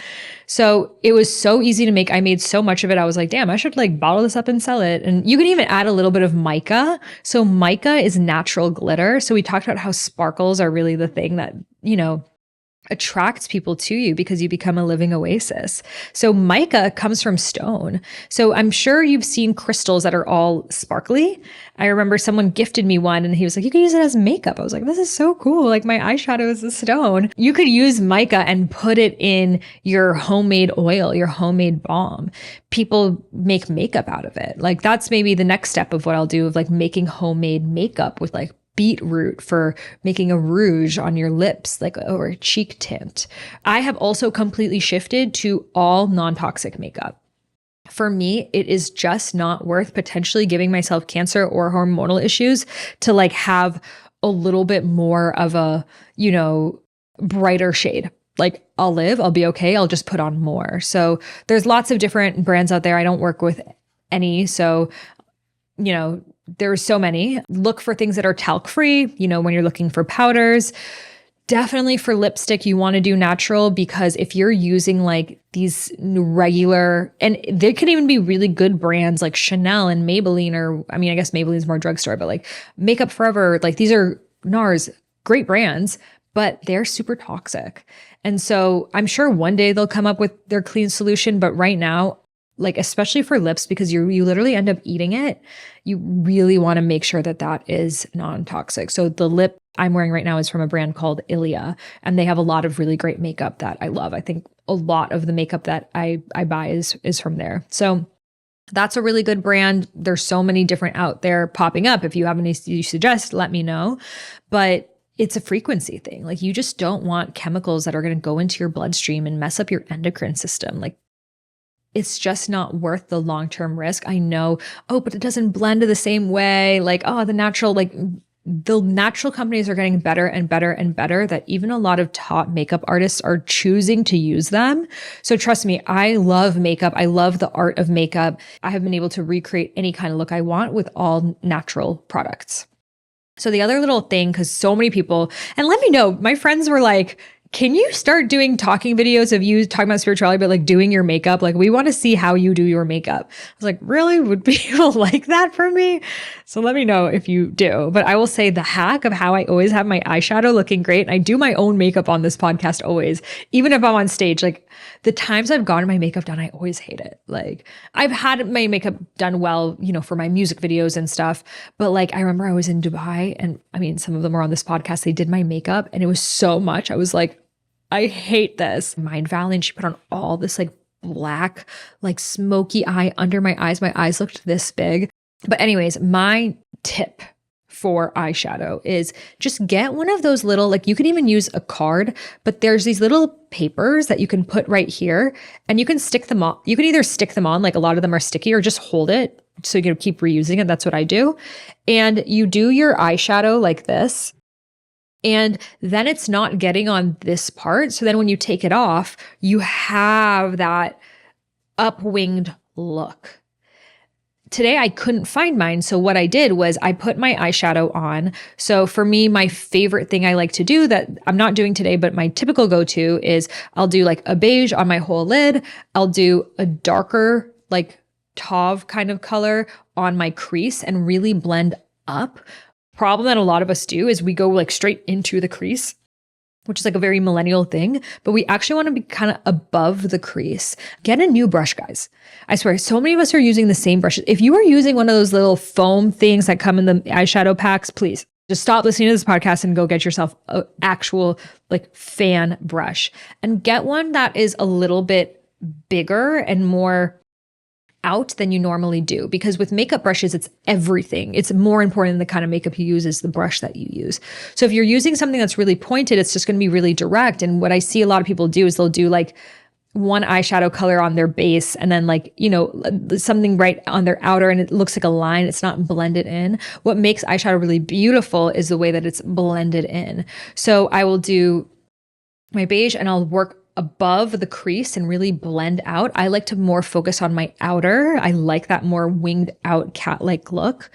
So it was so easy to make. I made so much of it. I was like, damn, I should like bottle this up and sell it. And you can even add a little bit of mica. So mica is natural glitter. So we talked about how sparkles are really the thing that, attracts people to you because you become a living oasis. So mica comes from stone. So I'm sure you've seen crystals that are all sparkly. I remember someone gifted me one and he was like, you can use it as makeup. I was like, this is so cool. Like my eyeshadow is a stone. You could use mica and put it in your homemade oil, your homemade balm. People make makeup out of it. Like that's maybe the next step of what I'll do of like making homemade makeup with like beetroot for making a rouge on your lips, like or a cheek tint. I have also completely shifted to all non-toxic makeup. For me, it is just not worth potentially giving myself cancer or hormonal issues to like have a little bit more of a, brighter shade. Like I'll be okay. I'll just put on more. So there's lots of different brands out there. I don't work with any. So, there's so many. Look for things that are talc free, when you're looking for powders. Definitely for lipstick, you want to do natural because if you're using like these regular, and there could even be really good brands like Chanel and Maybelline, or I guess Maybelline's more drugstore, but like Makeup Forever, like these are NARS, great brands, but they're super toxic. And so I'm sure one day they'll come up with their clean solution, but right now, like especially for lips, because you literally end up eating it, you really want to make sure that that is non-toxic. So the lip I'm wearing right now is from a brand called Ilia, and they have a lot of really great makeup that I love. I think a lot of the makeup that I buy is from there. So that's a really good brand. There's so many different out there popping up. If you have any you suggest, let me know. But it's a frequency thing. Like you just don't want chemicals that are going to go into your bloodstream and mess up your endocrine system. Like it's just not worth the long-term risk. I know, but it doesn't blend the same way. Like, the natural companies are getting better and better and better that even a lot of top makeup artists are choosing to use them. So trust me, I love makeup. I love the art of makeup. I have been able to recreate any kind of look I want with all natural products. So the other little thing, because so many people, and let me know, my friends were like, can you start doing talking videos of you talking about spirituality, but like doing your makeup? Like we want to see how you do your makeup. I was like, really? Would people like that from me? So let me know if you do. But I will say the hack of how I always have my eyeshadow looking great. And I do my own makeup on this podcast always, even if I'm on stage. Like the times I've gotten my makeup done, I always hate it. Like I've had my makeup done well, for my music videos and stuff. But like I remember I was in Dubai and some of them were on this podcast. They did my makeup and it was so much. I was like, I hate this. Mind Valley, and she put on all this like black, like smoky eye under my eyes. My eyes looked this big. But anyways, my tip for eyeshadow is just get one of those little, like you can even use a card, but there's these little papers that you can put right here and you can stick them on. You can either stick them on, like a lot of them are sticky, or just hold it so you can keep reusing it. That's what I do. And you do your eyeshadow like this. And then it's not getting on this part. So then when you take it off, you have that upwinged look. Today I couldn't find mine. So what I did was I put my eyeshadow on. So for me, my favorite thing I like to do that I'm not doing today, but my typical go-to is I'll do like a beige on my whole lid. I'll do a darker like taupe kind of color on my crease and really blend up. Problem that a lot of us do is we go like straight into the crease, which is like a very millennial thing, but we actually want to be kind of above the crease. Get a new brush, guys. I swear, so many of us are using the same brushes. If you are using one of those little foam things that come in the eyeshadow packs, please just stop listening to this podcast and go get yourself an actual like fan brush and get one that is a little bit bigger and more out than you normally do, because with makeup brushes, it's everything. It's more important than the kind of makeup you use is the brush that you use. So if you're using something that's really pointed, it's just going to be really direct. And what I see a lot of people do is they'll do like one eyeshadow color on their base and then like, something right on their outer and it looks like a line. It's not blended in. What makes eyeshadow really beautiful is the way that it's blended in. So I will do my beige and I'll work above the crease and really blend out. I like to more focus on my outer. I like that more winged out cat-like look.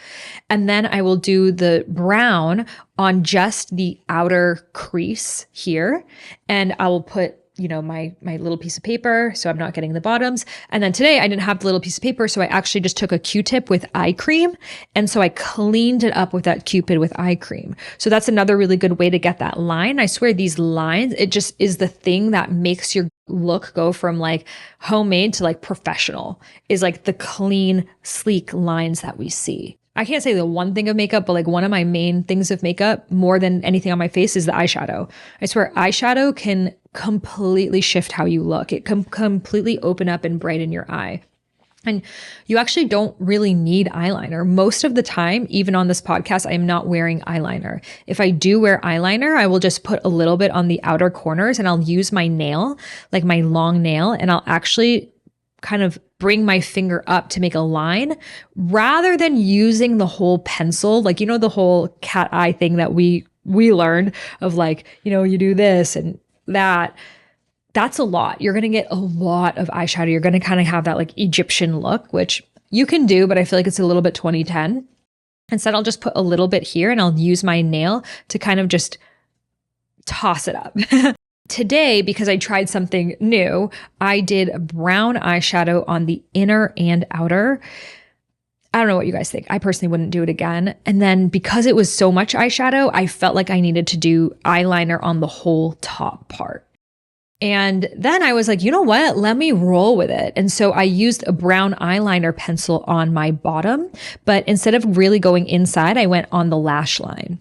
And then I will do the brown on just the outer crease here. And I will put my little piece of paper, so I'm not getting the bottoms. And then today I didn't have the little piece of paper, so I actually just took a Q-tip with eye cream. And so I cleaned it up with that Cupid with eye cream. So that's another really good way to get that line. I swear these lines, it just is the thing that makes your look go from like homemade to like professional, is like the clean, sleek lines that we see. I can't say the one thing of makeup, but like one of my main things of makeup more than anything on my face is the eyeshadow. I swear eyeshadow can completely shift how you look. It can completely open up and brighten your eye. And you actually don't really need eyeliner. Most of the time, even on this podcast, I am not wearing eyeliner. If I do wear eyeliner, I will just put a little bit on the outer corners and I'll use my nail, like my long nail, and I'll actually kind of bring my finger up to make a line rather than using the whole pencil, like, the whole cat eye thing that we learned of like, you do this and that. That's a lot. You're going to get a lot of eyeshadow. You're going to kind of have that like Egyptian look, which you can do, but I feel like it's a little bit 2010. Instead, I'll just put a little bit here and I'll use my nail to kind of just toss it up. Today, because I tried something new, I did a brown eyeshadow on the inner and outer. I don't know what you guys think. I personally wouldn't do it again. And then because it was so much eyeshadow, I felt like I needed to do eyeliner on the whole top part. And then I was like, you know what? Let me roll with it. And so I used a brown eyeliner pencil on my bottom, but instead of really going inside, I went on the lash line.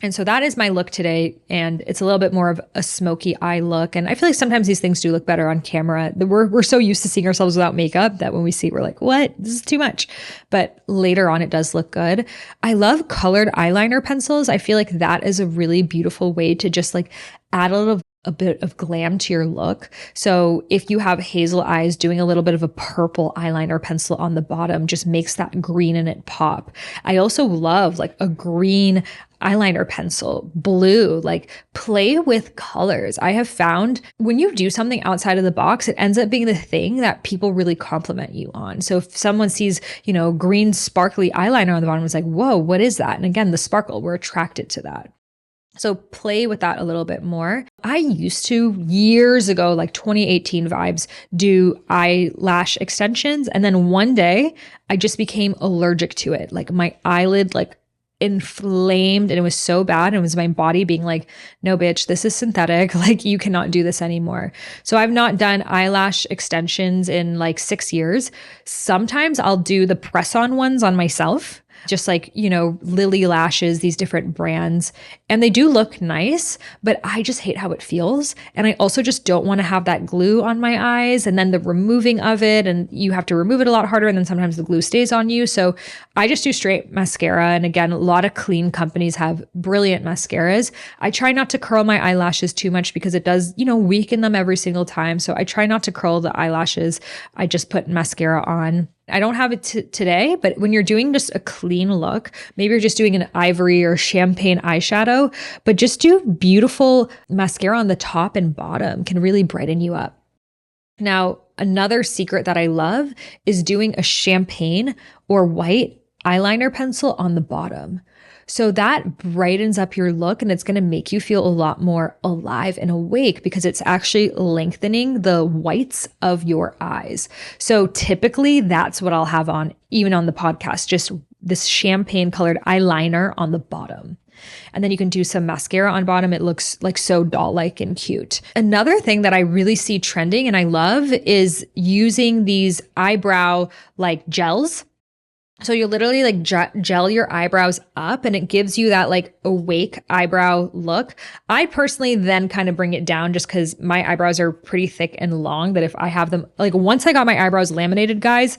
And so that is my look today. And it's a little bit more of a smoky eye look. And I feel like sometimes these things do look better on camera. We're so used to seeing ourselves without makeup that when we see it, we're like, what? This is too much. But later on, it does look good. I love colored eyeliner pencils. I feel like that is a really beautiful way to just like add a bit of glam to your look. So if you have hazel eyes, doing a little bit of a purple eyeliner pencil on the bottom just makes that green in it pop. I also love like a green eyeliner pencil, blue, like play with colors. I have found when you do something outside of the box, it ends up being the thing that people really compliment you on. So if someone sees, green sparkly eyeliner on the bottom, it's like, whoa, what is that? And again, the sparkle, we're attracted to that. So play with that a little bit more. I used to years ago, like 2018 vibes, do eyelash extensions. And then one day I just became allergic to it. Like my eyelid, like inflamed, and it was so bad. And it was my body being like, no, bitch, this is synthetic. Like you cannot do this anymore. So I've not done eyelash extensions in like 6 years. Sometimes I'll do the press-on ones on myself. Just like, Lily lashes, these different brands, and they do look nice, but I just hate how it feels. And I also just don't want to have that glue on my eyes and then the removing of it. And you have to remove it a lot harder. And then sometimes the glue stays on you. So I just do straight mascara. And again, a lot of clean companies have brilliant mascaras. I try not to curl my eyelashes too much because it does, weaken them every single time. So I try not to curl the eyelashes. I just put mascara on. I don't have it today, but when you're doing just a clean look, maybe you're just doing an ivory or champagne eyeshadow, but just do beautiful mascara on the top and bottom can really brighten you up. Now, another secret that I love is doing a champagne or white eyeliner pencil on the bottom. So that brightens up your look and it's going to make you feel a lot more alive and awake because it's actually lengthening the whites of your eyes. So typically that's what I'll have on, even on the podcast, just this champagne colored eyeliner on the bottom. And then you can do some mascara on bottom. It looks like so doll-like and cute. Another thing that I really see trending and I love is using these eyebrow like gels. So you literally like gel your eyebrows up and it gives you that like awake eyebrow look. I personally then kind of bring it down just because my eyebrows are pretty thick and long that if I have them, like once I got my eyebrows laminated, guys,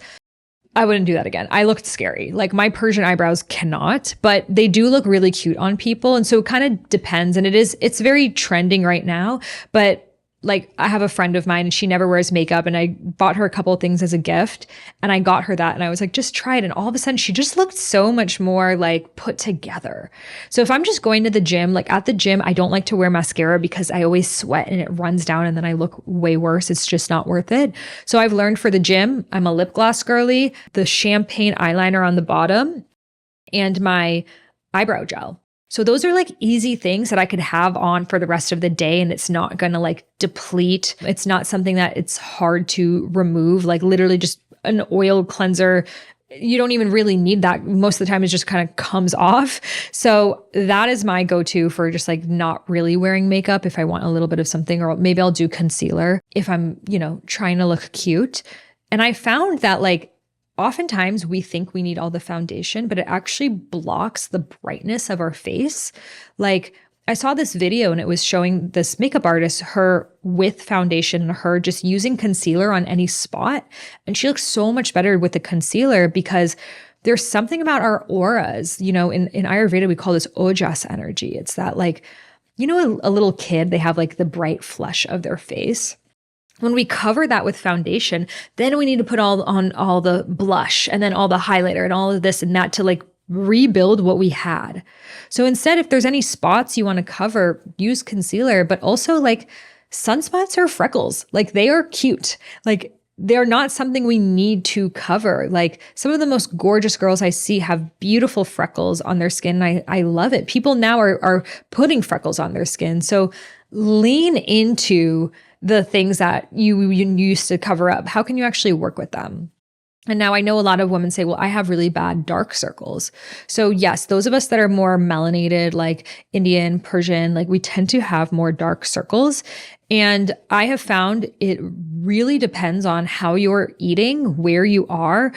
I wouldn't do that again. I looked scary. Like my Persian eyebrows cannot, but they do look really cute on people. And so it kind of depends. And it's very trending right now, but like I have a friend of mine and she never wears makeup and I bought her a couple of things as a gift and I got her that and I was like, just try it. And all of a sudden she just looked so much more like put together. So if I'm just going to the gym, like at the gym, I don't like to wear mascara because I always sweat and it runs down and then I look way worse. It's just not worth it. So I've learned for the gym, I'm a lip gloss girly, the champagne eyeliner on the bottom and my eyebrow gel. So those are like easy things that I could have on for the rest of the day, and it's not going to like deplete. It's not something that it's hard to remove, like literally just an oil cleanser. You don't even really need that. Most of the time it just kind of comes off. So that is my go-to for just like not really wearing makeup if I want a little bit of something, or maybe I'll do concealer if I'm, trying to look cute. And I found that like oftentimes we think we need all the foundation, but it actually blocks the brightness of our face. Like I saw this video and it was showing this makeup artist, her with foundation and her just using concealer on any spot. And she looks so much better with the concealer because there's something about our auras, in Ayurveda, we call this ojas energy. It's that like, a little kid, they have like the bright flush of their face. When we cover that with foundation, then we need to put on all the blush and then all the highlighter and all of this and that to like rebuild what we had. So instead, if there's any spots you want to cover, use concealer, but also like sunspots or freckles, like they are cute. Like they're not something we need to cover. Like some of the most gorgeous girls I see have beautiful freckles on their skin. I love it. People now are putting freckles on their skin. So lean into the things that you used to cover up. How can you actually work with them? And now I know a lot of women say, well, I have really bad dark circles. So yes, those of us that are more melanated, like Indian, Persian, like we tend to have more dark circles. And I have found it really depends on how you're eating, where you are.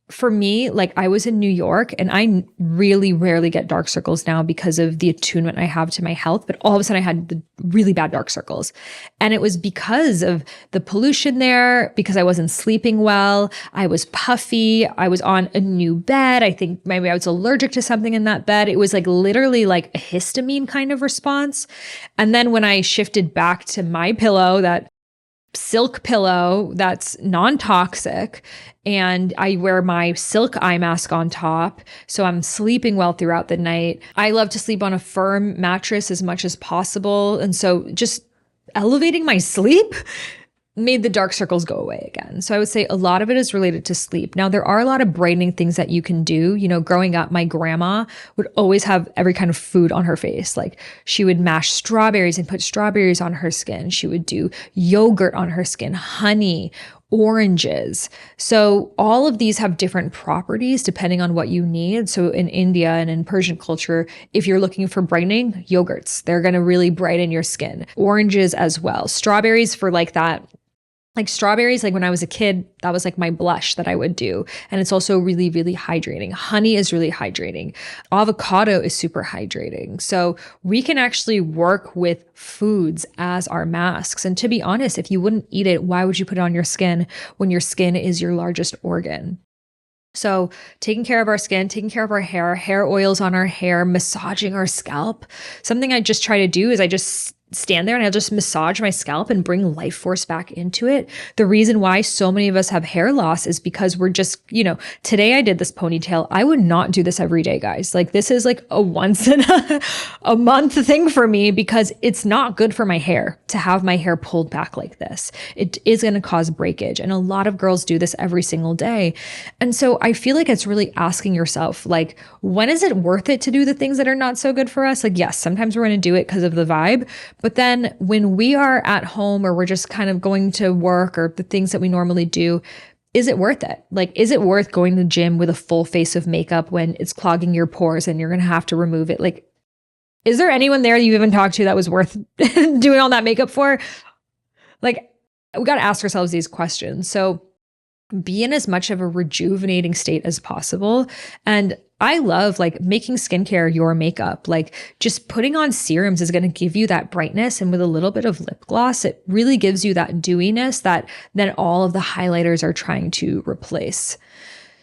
For me, like I was in New York and I really rarely get dark circles now because of the attunement I have to my health. But all of a sudden I had the really bad dark circles. And it was because of the pollution there, because I wasn't sleeping well. I was puffy. I was on a new bed. I think maybe I was allergic to something in that bed. It was like literally like a histamine kind of response. And then when I shifted back to my pillow, that silk pillow that's non-toxic, and I wear my silk eye mask on top, so I'm sleeping well throughout the night. I love to sleep on a firm mattress as much as possible, and so just elevating my sleep made the dark circles go away again. So I would say a lot of it is related to sleep. Now, there are a lot of brightening things that you can do. Growing up, my grandma would always have every kind of food on her face. Like she would mash strawberries and put strawberries on her skin. She would do yogurt on her skin, honey, oranges. So all of these have different properties depending on what you need. So in India and in Persian culture, if you're looking for brightening, yogurts, they're going to really brighten your skin. Oranges as well. Strawberries for like that. Like strawberries, like when I was a kid, that was like my blush that I would do. And it's also really, really hydrating. Honey is really hydrating. Avocado is super hydrating. So we can actually work with foods as our masks. And to be honest, if you wouldn't eat it, why would you put it on your skin when your skin is your largest organ? So taking care of our skin, taking care of our hair oils on our hair, massaging our scalp. Something I just try to do is I just stand there and I'll just massage my scalp and bring life force back into it. The reason why so many of us have hair loss is because we're just, today I did this ponytail. I would not do this every day, guys. Like this is like a once in a month thing for me because it's not good for my hair to have my hair pulled back like this. It is going to cause breakage. And a lot of girls do this every single day. And so I feel like it's really asking yourself, like, when is it worth it to do the things that are not so good for us? Like, yes, sometimes we're going to do it because of the vibe. But then when we are at home or we're just kind of going to work or the things that we normally do, is it worth it? Like, is it worth going to the gym with a full face of makeup when it's clogging your pores and you're going to have to remove it? Like, is there anyone there you even talked to that was worth doing all that makeup for? Like, we got to ask ourselves these questions. So be in as much of a rejuvenating state as possible. And I love like making skincare your makeup. Like just putting on serums is going to give you that brightness. And with a little bit of lip gloss, it really gives you that dewiness that then all of the highlighters are trying to replace.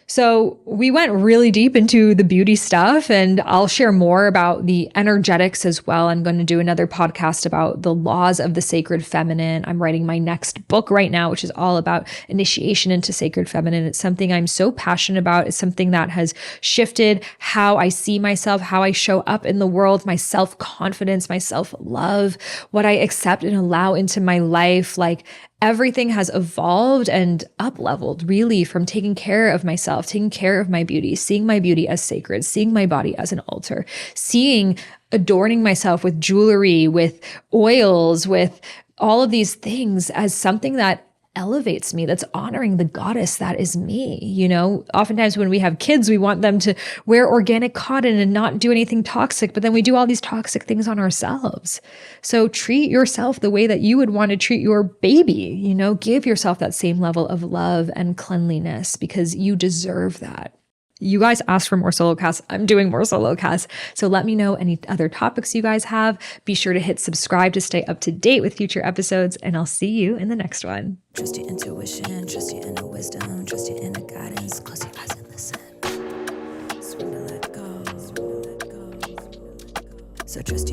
So we went really deep into the beauty stuff, and I'll share more about the energetics as well. I'm going to do another podcast about the laws of the sacred feminine. I'm writing my next book right now, which is all about initiation into sacred feminine. It's something I'm so passionate about. It's something that has shifted how I see myself, how I show up in the world, my self-confidence, my self-love, what I accept and allow into my life. Like everything has evolved and up-leveled really from taking care of myself, taking care of my beauty, seeing my beauty as sacred, seeing my body as an altar, seeing adorning myself with jewelry, with oils, with all of these things as something that elevates me, that's honoring the goddess that is me. Oftentimes when we have kids, we want them to wear organic cotton and not do anything toxic, but then we do all these toxic things on ourselves. So treat yourself the way that you would want to treat your baby. Give yourself that same level of love and cleanliness because you deserve that. You guys asked for more solo casts. I'm doing more solo casts. So let me know any other topics you guys have. Be sure to hit subscribe to stay up to date with future episodes, and I'll see you in the next one. Trust your intuition, trust your inner wisdom, trust your inner guidance. Close your eyes and listen. Surrender, let go. So trust